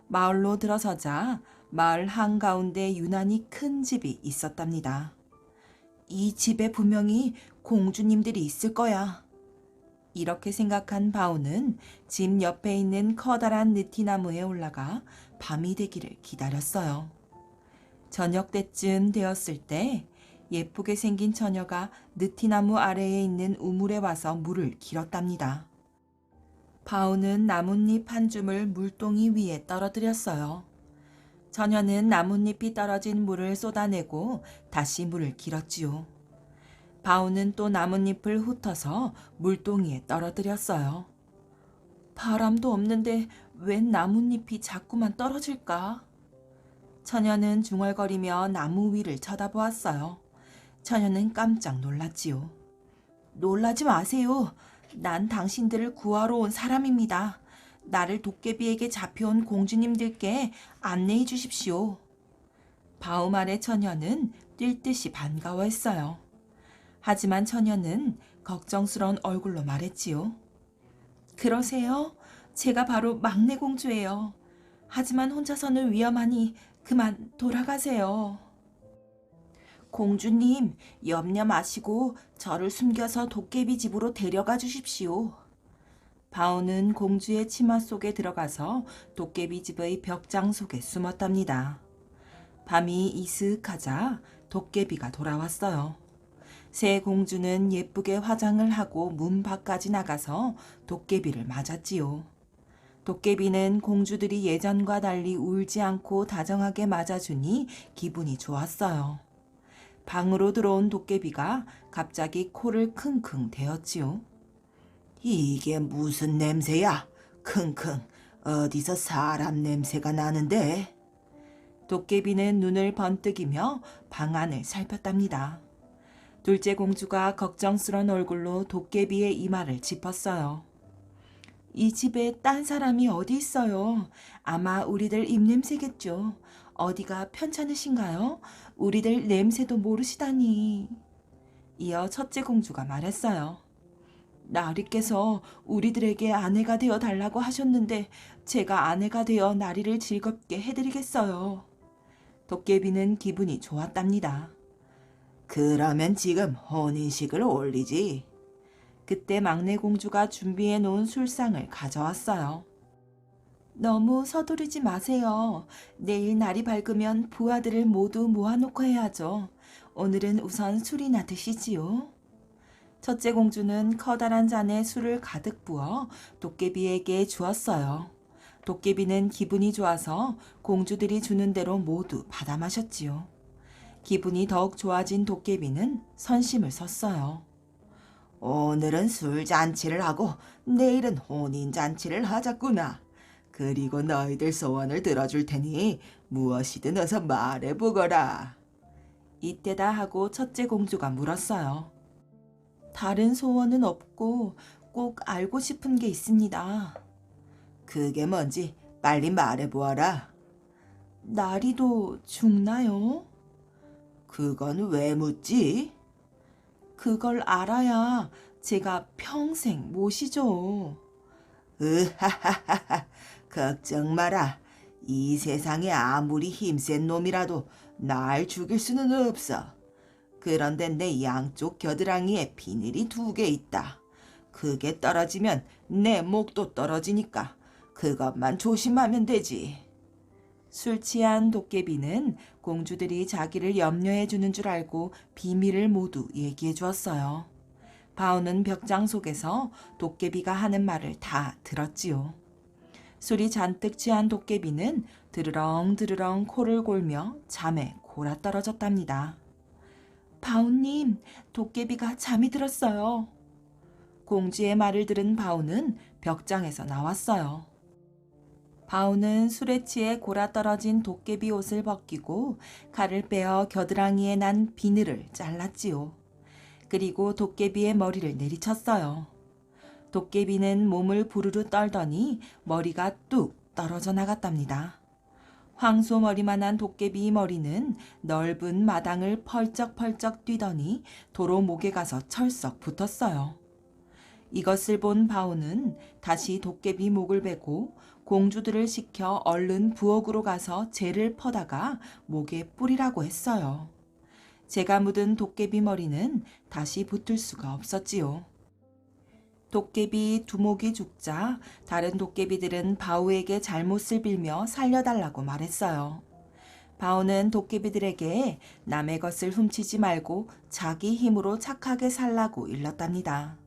마을로 들어서자 마을 한가운데 유난히 큰 집이 있었답니다. 이 집에 분명히 공주님들이 있을 거야. 이렇게 생각한 바오는 집 옆에 있는 커다란 느티나무에 올라가 밤이 되기를 기다렸어요. 저녁 때쯤 되었을 때 예쁘게 생긴 처녀가 느티나무 아래에 있는 우물에 와서 물을 길었답니다. 바오는 나뭇잎 한 줌을 물동이 위에 떨어뜨렸어요. 처녀는 나뭇잎이 떨어진 물을 쏟아내고 다시 물을 길었지요. 바오는 또 나뭇잎을 훑어서 물동이에 떨어뜨렸어요. 바람도 없는데 웬 나뭇잎이 자꾸만 떨어질까? 처녀는 중얼거리며 나무 위를 쳐다보았어요. 처녀는 깜짝 놀랐지요. 놀라지 마세요. 난 당신들을 구하러 온 사람입니다. 나를 도깨비에게 잡혀온 공주님들께 안내해 주십시오. 바오 말에 처녀는 뛸 듯이 반가워했어요. 하지만 처녀는 걱정스러운 얼굴로 말했지요. 그러세요? 제가 바로 막내 공주예요. 하지만 혼자서는 위험하니 그만 돌아가세요. 공주님, 염려 마시고 저를 숨겨서 도깨비 집으로 데려가 주십시오. 바오는 공주의 치마 속에 들어가서 도깨비 집의 벽장 속에 숨었답니다. 밤이 이슥하자 도깨비가 돌아왔어요. 새 공주는 예쁘게 화장을 하고 문 밖까지 나가서 도깨비를 맞았지요. 도깨비는 공주들이 예전과 달리 울지 않고 다정하게 맞아주니 기분이 좋았어요. 방으로 들어온 도깨비가 갑자기 코를 킁킁 대었지요. 이게 무슨 냄새야? 킁킁. 어디서 사람 냄새가 나는데? 도깨비는 눈을 번뜩이며 방 안을 살폈답니다. 둘째 공주가 걱정스런 얼굴로 도깨비의 이마를 짚었어요. 이 집에 딴 사람이 어디 있어요? 아마 우리들 입냄새겠죠. 어디가 편찮으신가요? 우리들 냄새도 모르시다니. 이어 첫째 공주가 말했어요. 나리께서 우리들에게 아내가 되어 달라고 하셨는데 제가 아내가 되어 나리를 즐겁게 해드리겠어요. 도깨비는 기분이 좋았답니다. 그러면 지금 혼인식을 올리지. 그때 막내 공주가 준비해 놓은 술상을 가져왔어요. 너무 서두르지 마세요. 내일 날이 밝으면 부하들을 모두 모아놓고 해야죠. 오늘은 우선 술이나 드시지요. 첫째 공주는 커다란 잔에 술을 가득 부어 도깨비에게 주었어요. 도깨비는 기분이 좋아서 공주들이 주는 대로 모두 받아 마셨지요. 기분이 더욱 좋아진 도깨비는 선심을 섰어요. 오늘은 술잔치를 하고 내일은 혼인잔치를 하자꾸나. 그리고 너희들 소원을 들어줄 테니 무엇이든 어서 말해보거라. 이때다 하고 첫째 공주가 물었어요. 다른 소원은 없고 꼭 알고 싶은 게 있습니다. 그게 뭔지 빨리 말해보아라. 나리도 죽나요? 그건 왜 묻지? 그걸 알아야 제가 평생 모시죠. 으하하하하, 걱정 마라. 이 세상에 아무리 힘센 놈이라도 날 죽일 수는 없어. 그런데 내 양쪽 겨드랑이에 비늘이 2개 있다. 그게 떨어지면 내 목도 떨어지니까 그것만 조심하면 되지. 술 취한 도깨비는 공주들이 자기를 염려해 주는 줄 알고 비밀을 모두 얘기해 주었어요. 바오는 벽장 속에서 도깨비가 하는 말을 다 들었지요. 술이 잔뜩 취한 도깨비는 드르렁 드르렁 코를 골며 잠에 골아떨어졌답니다. 바오님, 도깨비가 잠이 들었어요. 공주의 말을 들은 바오는 벽장에서 나왔어요. 바오는 술에 취해 골아떨어진 도깨비 옷을 벗기고 칼을 빼어 겨드랑이에 난 비늘을 잘랐지요. 그리고 도깨비의 머리를 내리쳤어요. 도깨비는 몸을 부르르 떨더니 머리가 뚝 떨어져 나갔답니다. 황소머리만한 도깨비 머리는 넓은 마당을 펄쩍펄쩍 뛰더니 도로 목에 가서 철썩 붙었어요. 이것을 본 바오는 다시 도깨비 목을 베고 공주들을 시켜 얼른 부엌으로 가서 재를 퍼다가 목에 뿌리라고 했어요. 재가 묻은 도깨비 머리는 다시 붙을 수가 없었지요. 도깨비 두목이 죽자 다른 도깨비들은 바오에게 잘못을 빌며 살려달라고 말했어요. 바오는 도깨비들에게 남의 것을 훔치지 말고 자기 힘으로 착하게 살라고 일렀답니다.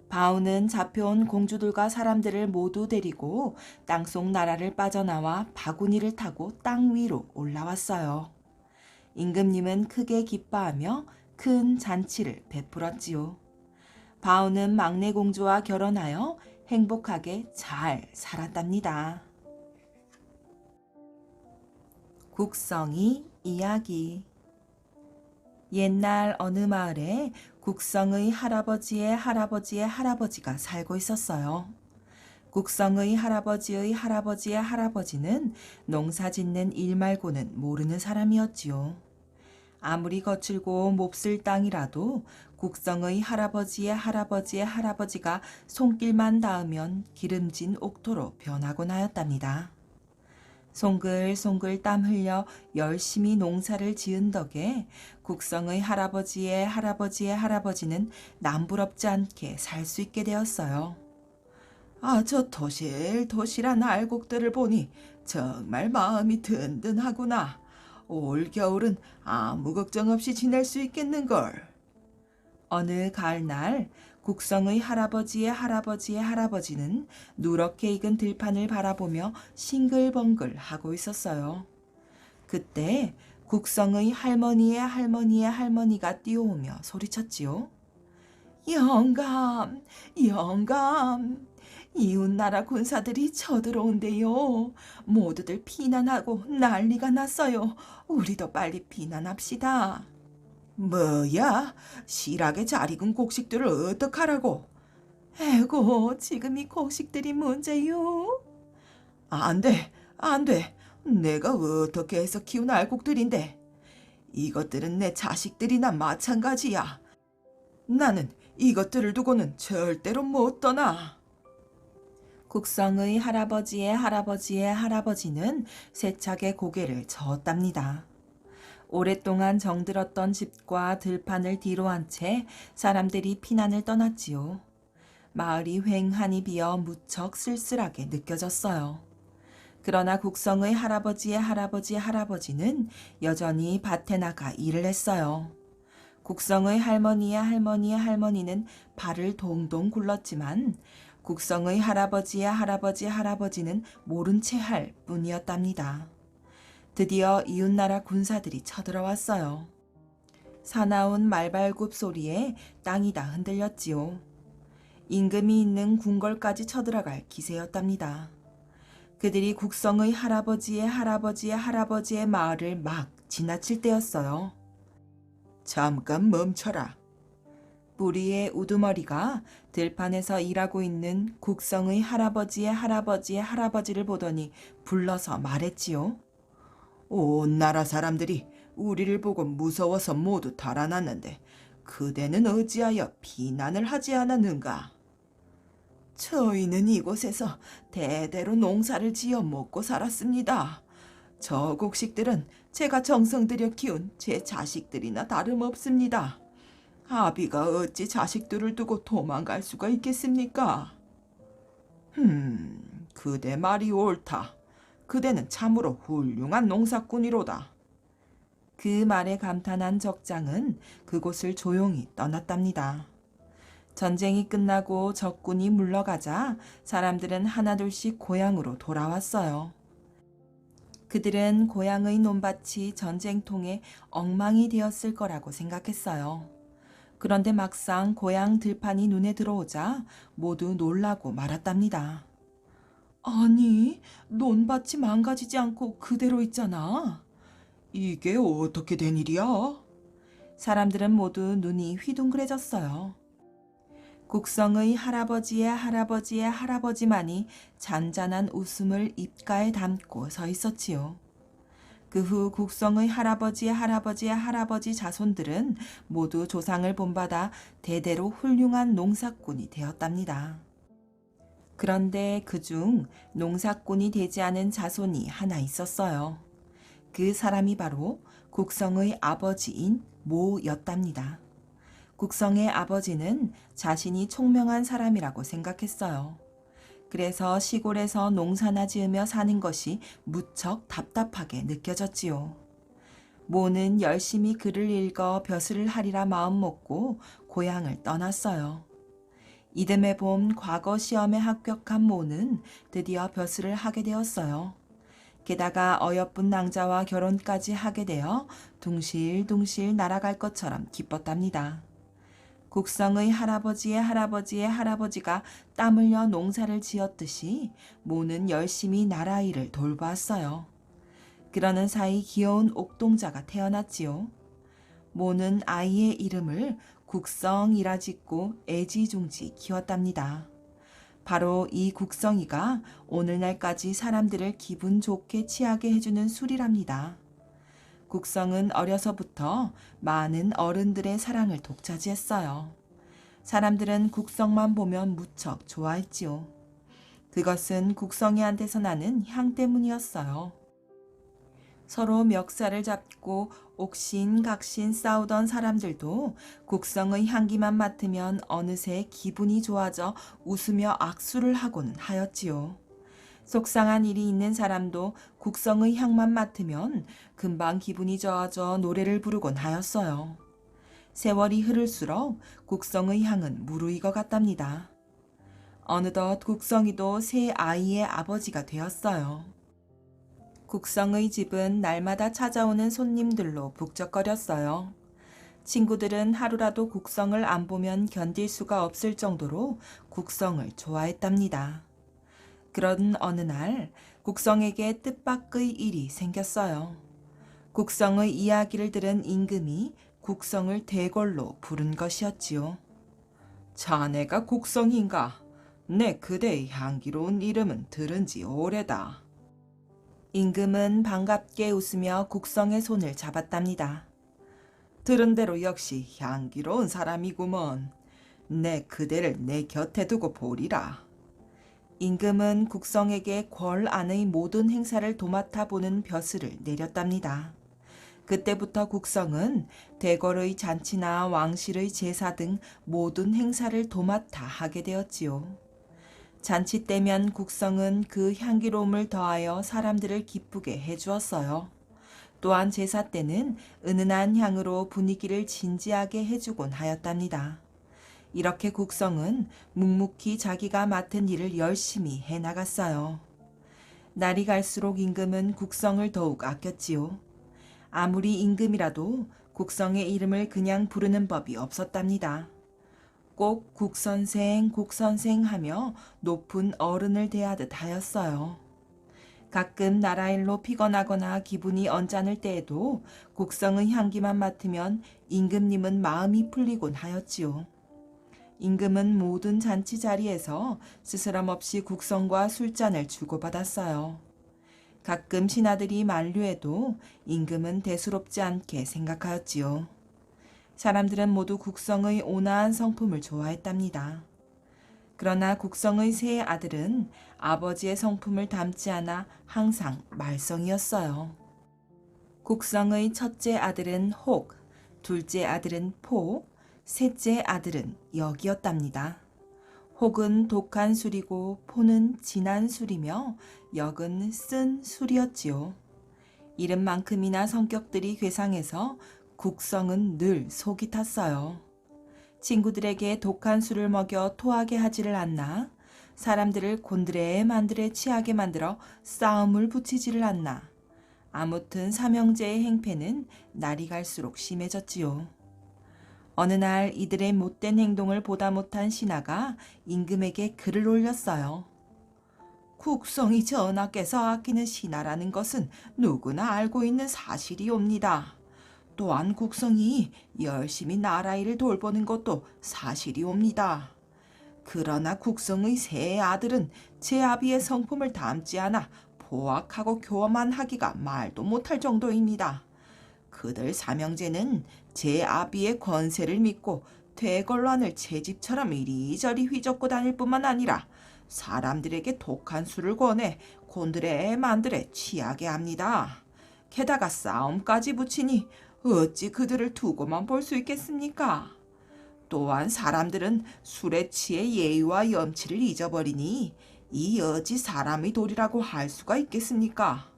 바오는 잡혀온 공주들과 사람들을 모두 데리고 땅속 나라를 빠져나와 바구니를 타고 땅 위로 올라왔어요. 임금님은 크게 기뻐하며 큰 잔치를 베풀었지요. 바오는 막내 공주와 결혼하여 행복하게 잘 살았답니다. 국성이 이야기. 옛날 어느 마을에 국성의 할아버지의 할아버지의 할아버지가 살고 있었어요. 국성의 할아버지의 할아버지의 할아버지는 농사 짓는 일 말고는 모르는 사람이었지요. 아무리 거칠고 몹쓸 땅이라도 국성의 할아버지의 할아버지의 할아버지가 손길만 닿으면 기름진 옥토로 변하곤 하였답니다. 송글송글 땀 흘려 열심히 농사를 지은 덕에 국성의 할아버지의 할아버지의 할아버지는 남부럽지 않게 살 수 있게 되었어요. 저 도실도실한 알곡들을 보니 정말 마음이 든든하구나. 올 겨울은 아무 걱정 없이 지낼 수 있겠는걸. 어느 가을날 국성의 할아버지의 할아버지의 할아버지는 누렇게 익은 들판을 바라보며 싱글벙글 하고 있었어요. 그때 국성의 할머니의 할머니의 할머니가 뛰어오며 소리쳤지요. 영감, 영감, 이웃나라 군사들이 쳐들어온대요. 모두들 피난하고 난리가 났어요. 우리도 빨리 피난합시다. 뭐야? 실하게 잘 익은 곡식들을 어떡하라고? 에고, 지금 이 곡식들이 문제요. 안 돼, 안 돼. 내가 어떻게 해서 키운 알곡들인데 이것들은 내 자식들이나 마찬가지야. 나는 이것들을 두고는 절대로 못 떠나. 국성의 할아버지의 할아버지의 할아버지는 세차게 고개를 저었답니다. 오랫동안 정들었던 집과 들판을 뒤로 한 채 사람들이 피난을 떠났지요. 마을이 휑하니 비어 무척 쓸쓸하게 느껴졌어요. 그러나 국성의 할아버지의 할아버지의 할아버지는 여전히 밭에 나가 일을 했어요. 국성의 할머니의 할머니의 할머니는 발을 동동 굴렀지만 국성의 할아버지의 할아버지의 할아버지는 모른 채 할 뿐이었답니다. 드디어 이웃나라 군사들이 쳐들어왔어요. 사나운 말발굽 소리에 땅이 다 흔들렸지요. 임금이 있는 궁궐까지 쳐들어갈 기세였답니다. 그들이 국성의 할아버지의 할아버지의 할아버지의 마을을 막 지나칠 때였어요. 잠깐 멈춰라. 뿌리의 우두머리가 들판에서 일하고 있는 국성의 할아버지의 할아버지의 할아버지를 보더니 불러서 말했지요. 온 나라 사람들이 우리를 보고 무서워서 모두 달아났는데 그대는 어찌하여 비난을 하지 않았는가? 저희는 이곳에서 대대로 농사를 지어 먹고 살았습니다. 저 곡식들은 제가 정성 들여 키운 제 자식들이나 다름없습니다. 아비가 어찌 자식들을 두고 도망갈 수가 있겠습니까? 그대 말이 옳다. 그대는 참으로 훌륭한 농사꾼이로다. 그 말에 감탄한 적장은 그곳을 조용히 떠났답니다. 전쟁이 끝나고 적군이 물러가자 사람들은 하나둘씩 고향으로 돌아왔어요. 그들은 고향의 논밭이 전쟁통에 엉망이 되었을 거라고 생각했어요. 그런데 막상 고향 들판이 눈에 들어오자 모두 놀라고 말았답니다. 아니, 논밭이 망가지지 않고 그대로 있잖아. 이게 어떻게 된 일이야? 사람들은 모두 눈이 휘둥그레졌어요. 국성의 할아버지의 할아버지의 할아버지만이 잔잔한 웃음을 입가에 담고 서 있었지요. 그 후 국성의 할아버지의 할아버지의 할아버지 자손들은 모두 조상을 본받아 대대로 훌륭한 농사꾼이 되었답니다. 그런데 그중 농사꾼이 되지 않은 자손이 하나 있었어요. 그 사람이 바로 국성의 아버지인 모였답니다. 국성의 아버지는 자신이 총명한 사람이라고 생각했어요. 그래서 시골에서 농사나 지으며 사는 것이 무척 답답하게 느껴졌지요. 모는 열심히 글을 읽어 벼슬을 하리라 마음 먹고 고향을 떠났어요. 이듬해 봄 과거 시험에 합격한 모는 드디어 벼슬을 하게 되었어요. 게다가 어여쁜 낭자와 결혼까지 하게 되어 둥실둥실 날아갈 것처럼 기뻤답니다. 국성의 할아버지의 할아버지의 할아버지가 땀 흘려 농사를 지었듯이 모는 열심히 나라 일을 돌보았어요. 그러는 사이 귀여운 옥동자가 태어났지요. 모는 아이의 이름을 국성이라 짓고 애지중지 키웠답니다. 바로 이 국성이가 오늘날까지 사람들을 기분 좋게 취하게 해주는 술이랍니다. 국성은 어려서부터 많은 어른들의 사랑을 독차지했어요. 사람들은 국성만 보면 무척 좋아했지요. 그것은 국성이한테서 나는 향 때문이었어요. 서로 멱살을 잡고 옥신각신 싸우던 사람들도 국성의 향기만 맡으면 어느새 기분이 좋아져 웃으며 악수를 하고는 하였지요. 속상한 일이 있는 사람도 국성의 향만 맡으면 금방 기분이 좋아져 노래를 부르곤 하였어요. 세월이 흐를수록 국성의 향은 무르익어 갔답니다. 어느덧 국성이도 새 아이의 아버지가 되었어요. 국성의 집은 날마다 찾아오는 손님들로 북적거렸어요. 친구들은 하루라도 국성을 안 보면 견딜 수가 없을 정도로 국성을 좋아했답니다. 그런 어느 날 국성에게 뜻밖의 일이 생겼어요. 국성의 이야기를 들은 임금이 국성을 대궐로 부른 것이었지요. 자네가 국성인가? 내 그대의 향기로운 이름은 들은 지 오래다. 임금은 반갑게 웃으며 국성의 손을 잡았답니다. 들은 대로 역시 향기로운 사람이구먼. 내 그대를 내 곁에 두고 보리라. 임금은 국성에게 궐 안의 모든 행사를 도맡아 보는 벼슬을 내렸답니다. 그때부터 국성은 대궐의 잔치나 왕실의 제사 등 모든 행사를 도맡아 하게 되었지요. 잔치 때면 국성은 그 향기로움을 더하여 사람들을 기쁘게 해주었어요. 또한 제사 때는 은은한 향으로 분위기를 진지하게 해주곤 하였답니다. 이렇게 국성은 묵묵히 자기가 맡은 일을 열심히 해나갔어요. 날이 갈수록 임금은 국성을 더욱 아꼈지요. 아무리 임금이라도 국성의 이름을 그냥 부르는 법이 없었답니다. 꼭 국선생, 국선생 하며 높은 어른을 대하듯 하였어요. 가끔 나라일로 피곤하거나 기분이 언짢을 때에도 국성의 향기만 맡으면 임금님은 마음이 풀리곤 하였지요. 임금은 모든 잔치 자리에서 스스럼 없이 국성과 술잔을 주고받았어요. 가끔 신하들이 만류해도 임금은 대수롭지 않게 생각하였지요. 사람들은 모두 국성의 온화한 성품을 좋아했답니다. 그러나 국성의 세 아들은 아버지의 성품을 닮지 않아 항상 말썽이었어요. 국성의 첫째 아들은 혹, 둘째 아들은 포, 셋째 아들은 역이었답니다. 혹은 독한 술이고 포는 진한 술이며 역은 쓴 술이었지요. 이름만큼이나 성격들이 괴상해서 국성은 늘 속이 탔어요. 친구들에게 독한 술을 먹여 토하게 하지를 않나, 사람들을 곤드레 만드레 취하게 만들어 싸움을 붙이지를 않나. 아무튼 삼형제의 행패는 날이 갈수록 심해졌지요. 어느 날 이들의 못된 행동을 보다 못한 신하가 임금에게 글을 올렸어요. 국성이 전하께서 아끼는 신하라는 것은 누구나 알고 있는 사실이옵니다. 또한 국성이 열심히 나라 일을 돌보는 것도 사실이옵니다. 그러나 국성의 세 아들은 제 아비의 성품을 닮지 않아 포악하고 교만하기가 말도 못할 정도입니다. 그들 삼형제는 제 아비의 권세를 믿고 대궐란을 제 집처럼 이리저리 휘젓고 다닐 뿐만 아니라 사람들에게 독한 술을 권해 곤드레 만드레 취하게 합니다. 게다가 싸움까지 붙이니 어찌 그들을 두고만 볼 수 있겠습니까? 또한 사람들은 술에 취해 예의와 염치를 잊어버리니 이 어찌 사람의 도리라고 할 수가 있겠습니까?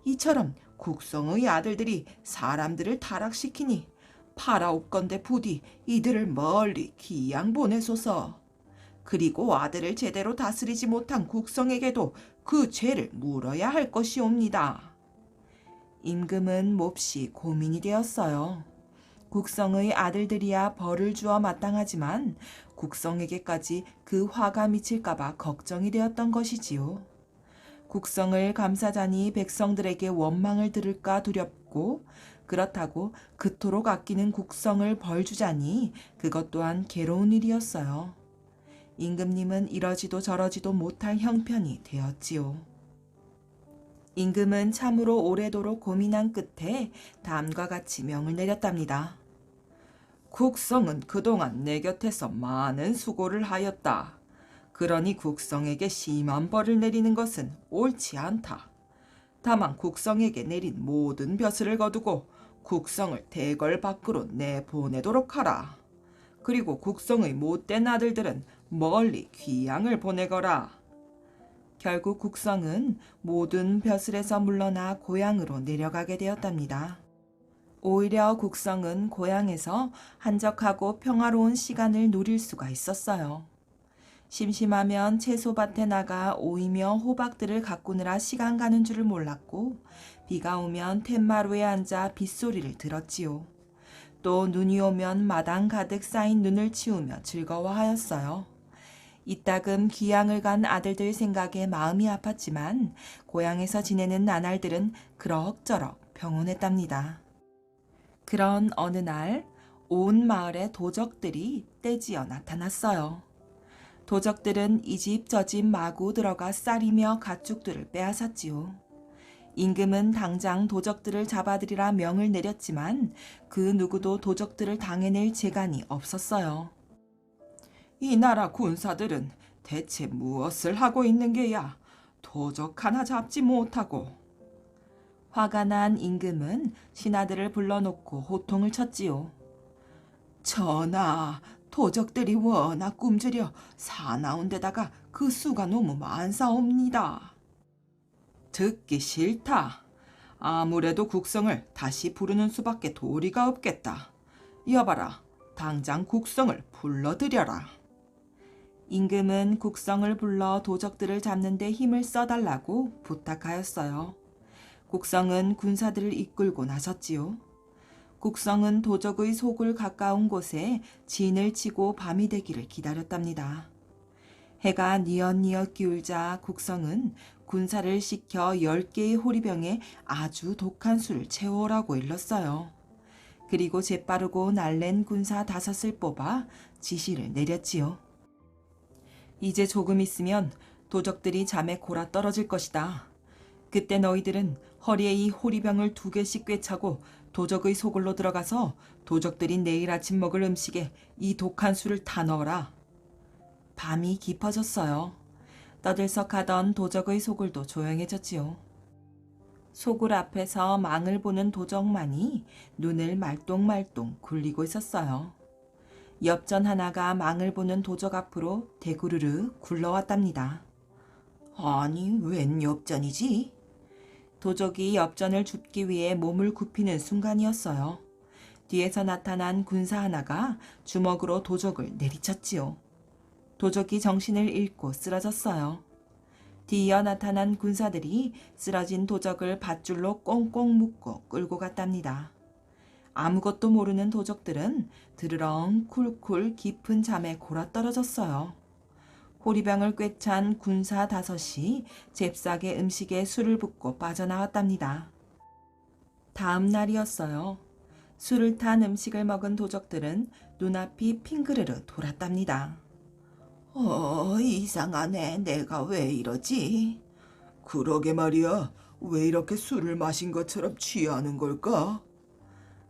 이처럼 국성의 아들들이 사람들을 타락시키니 파라옵건대 부디 이들을 멀리 귀양 보내소서. 그리고 아들을 제대로 다스리지 못한 국성에게도 그 죄를 물어야 할 것이옵니다. 임금은 몹시 고민이 되었어요. 국성의 아들들이야 벌을 주어 마땅하지만 국성에게까지 그 화가 미칠까봐 걱정이 되었던 것이지요. 국성을 감싸자니 백성들에게 원망을 들을까 두렵고, 그렇다고 그토록 아끼는 국성을 벌주자니 그것 또한 괴로운 일이었어요. 임금님은 이러지도 저러지도 못할 형편이 되었지요. 임금은 참으로 오래도록 고민한 끝에 다음과 같이 명을 내렸답니다. 국성은 그동안 내 곁에서 많은 수고를 하였다. 그러니 국성에게 심한 벌을 내리는 것은 옳지 않다. 다만 국성에게 내린 모든 벼슬을 거두고 국성을 대궐 밖으로 내보내도록 하라. 그리고 국성의 못된 아들들은 멀리 귀양을 보내거라. 결국 국성은 모든 벼슬에서 물러나 고향으로 내려가게 되었답니다. 오히려 국성은 고향에서 한적하고 평화로운 시간을 누릴 수가 있었어요. 심심하면 채소밭에 나가 오이며 호박들을 가꾸느라 시간 가는 줄을 몰랐고, 비가 오면 툇마루에 앉아 빗소리를 들었지요. 또 눈이 오면 마당 가득 쌓인 눈을 치우며 즐거워하였어요. 이따금 귀양을 간 아들들 생각에 마음이 아팠지만 고향에서 지내는 나날들은 그럭저럭 평온했답니다. 그런 어느 날 온 마을에 도적들이 떼지어 나타났어요. 도적들은 이 집 저 집 마구 들어가 쌀이며 가축들을 빼앗았지요. 임금은 당장 도적들을 잡아들이라 명을 내렸지만 그 누구도 도적들을 당해낼 재간이 없었어요. 이 나라 군사들은 대체 무엇을 하고 있는 게야? 도적 하나 잡지 못하고. 화가 난 임금은 신하들을 불러놓고 호통을 쳤지요. 전하, 도적들이 워낙 굶주려 사나운 데다가 그 수가 너무 많사옵니다. 듣기 싫다. 아무래도 국성을 다시 부르는 수밖에 도리가 없겠다. 여봐라, 당장 국성을 불러들여라. 임금은 국성을 불러 도적들을 잡는 데 힘을 써달라고 부탁하였어요. 국성은 군사들을 이끌고 나섰지요. 국성은 도적의 속을 가까운 곳에 진을 치고 밤이 되기를 기다렸답니다. 해가 뉘엿뉘엿 기울자 국성은 군사를 시켜 10개의 호리병에 아주 독한 술을 채워오라고 일렀어요. 그리고 재빠르고 날랜 군사 5을 뽑아 지시를 내렸지요. 이제 조금 있으면 도적들이 잠에 골아 떨어질 것이다. 그때 너희들은 허리에 이 호리병을 2개씩 꿰차고 도적의 소굴로 들어가서 도적들이 내일 아침 먹을 음식에 이 독한 술을 다 넣어라. 밤이 깊어졌어요. 떠들썩하던 도적의 소굴도 조용해졌지요. 소굴 앞에서 망을 보는 도적만이 눈을 말똥말똥 굴리고 있었어요. 엽전 하나가 망을 보는 도적 앞으로 대구르르 굴러왔답니다. 아니, 웬 엽전이지? 도적이 엽전을 줍기 위해 몸을 굽히는 순간이었어요. 뒤에서 나타난 군사 하나가 주먹으로 도적을 내리쳤지요. 도적이 정신을 잃고 쓰러졌어요. 뒤이어 나타난 군사들이 쓰러진 도적을 밧줄로 꽁꽁 묶고 끌고 갔답니다. 아무것도 모르는 도적들은 드르렁 쿨쿨 깊은 잠에 골아떨어졌어요. 호리병을 꿰찬 군사 5이 잽싸게 음식에 술을 붓고 빠져나왔답니다. 다음 날이었어요. 술을 탄 음식을 먹은 도적들은 눈앞이 핑그르르 돌았답니다. 이상하네. 내가 왜 이러지? 그러게 말이야. 왜 이렇게 술을 마신 것처럼 취하는 걸까?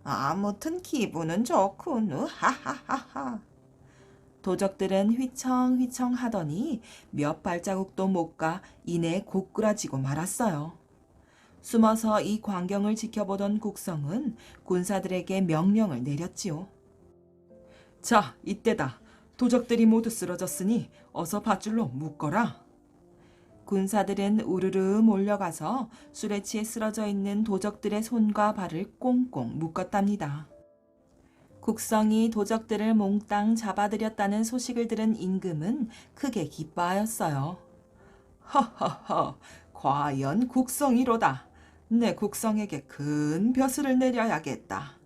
아무튼 기분은 좋군. 하하하하. 도적들은 휘청휘청 하더니 몇 발자국도 못 가 이내 고꾸라지고 말았어요. 숨어서 이 광경을 지켜보던 국성은 군사들에게 명령을 내렸지요. 자, 이때다. 도적들이 모두 쓰러졌으니 어서 밧줄로 묶어라. 군사들은 우르르 몰려가서 술에 취해 쓰러져 있는 도적들의 손과 발을 꽁꽁 묶었답니다. 국성이 도적들을 몽땅 잡아들였다는 소식을 들은 임금은 크게 기뻐하였어요. 하하하, 과연 국성이로다. 내 국성에게 큰 벼슬을 내려야겠다.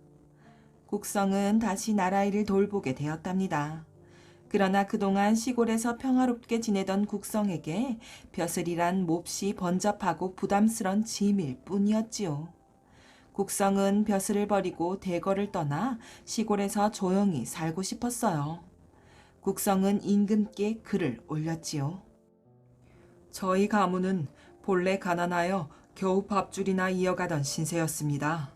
국성은 다시 나라 일을 돌보게 되었답니다. 그러나 그동안 시골에서 평화롭게 지내던 국성에게 벼슬이란 몹시 번잡하고 부담스런 짐일 뿐이었지요. 국성은 벼슬을 버리고 대궐을 떠나 시골에서 조용히 살고 싶었어요. 국성은 임금께 글을 올렸지요. 저희 가문은 본래 가난하여 겨우 밥줄이나 이어가던 신세였습니다.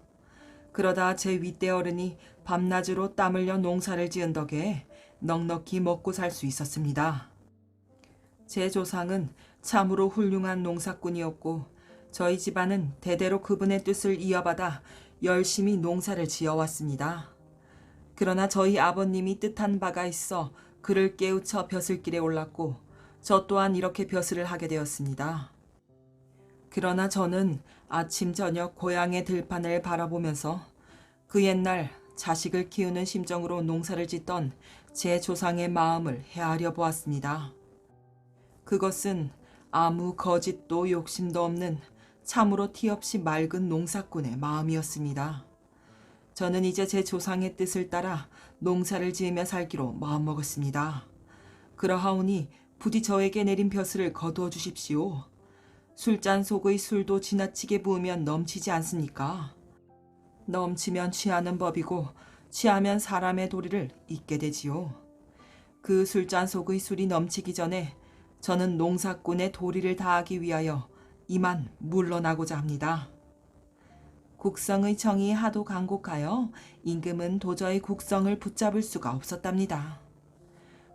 그러다 제 윗대 어른이 밤낮으로 땀 흘려 농사를 지은 덕에 넉넉히 먹고 살 수 있었습니다. 제 조상은 참으로 훌륭한 농사꾼이었고 저희 집안은 대대로 그분의 뜻을 이어받아 열심히 농사를 지어왔습니다. 그러나 저희 아버님이 뜻한 바가 있어 그를 깨우쳐 벼슬길에 올랐고 저 또한 이렇게 벼슬을 하게 되었습니다. 그러나 저는 아침 저녁 고향의 들판을 바라보면서 그 옛날 자식을 키우는 심정으로 농사를 짓던 제 조상의 마음을 헤아려 보았습니다. 그것은 아무 거짓도 욕심도 없는 참으로 티없이 맑은 농사꾼의 마음이었습니다. 저는 이제 제 조상의 뜻을 따라 농사를 지으며 살기로 마음먹었습니다. 그러하오니 부디 저에게 내린 벼슬을 거두어 주십시오. 술잔 속의 술도 지나치게 부으면 넘치지 않습니까? 넘치면 취하는 법이고 취하면 사람의 도리를 잊게 되지요. 그 술잔 속의 술이 넘치기 전에 저는 농사꾼의 도리를 다하기 위하여 이만 물러나고자 합니다. 국성의 청이 하도 간곡하여 임금은 도저히 국성을 붙잡을 수가 없었답니다.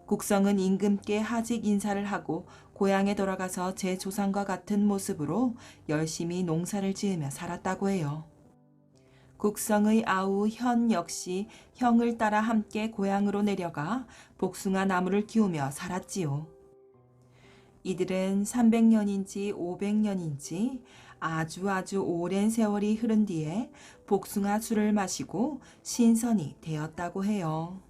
국성은 임금께 하직 인사를 하고 고향에 돌아가서 제 조상과 같은 모습으로 열심히 농사를 지으며 살았다고 해요. 국성의 아우 현 역시 형을 따라 함께 고향으로 내려가 복숭아 나무를 키우며 살았지요. 이들은 300년인지 500년인지 아주 오랜 세월이 흐른 뒤에 복숭아 술을 마시고 신선이 되었다고 해요.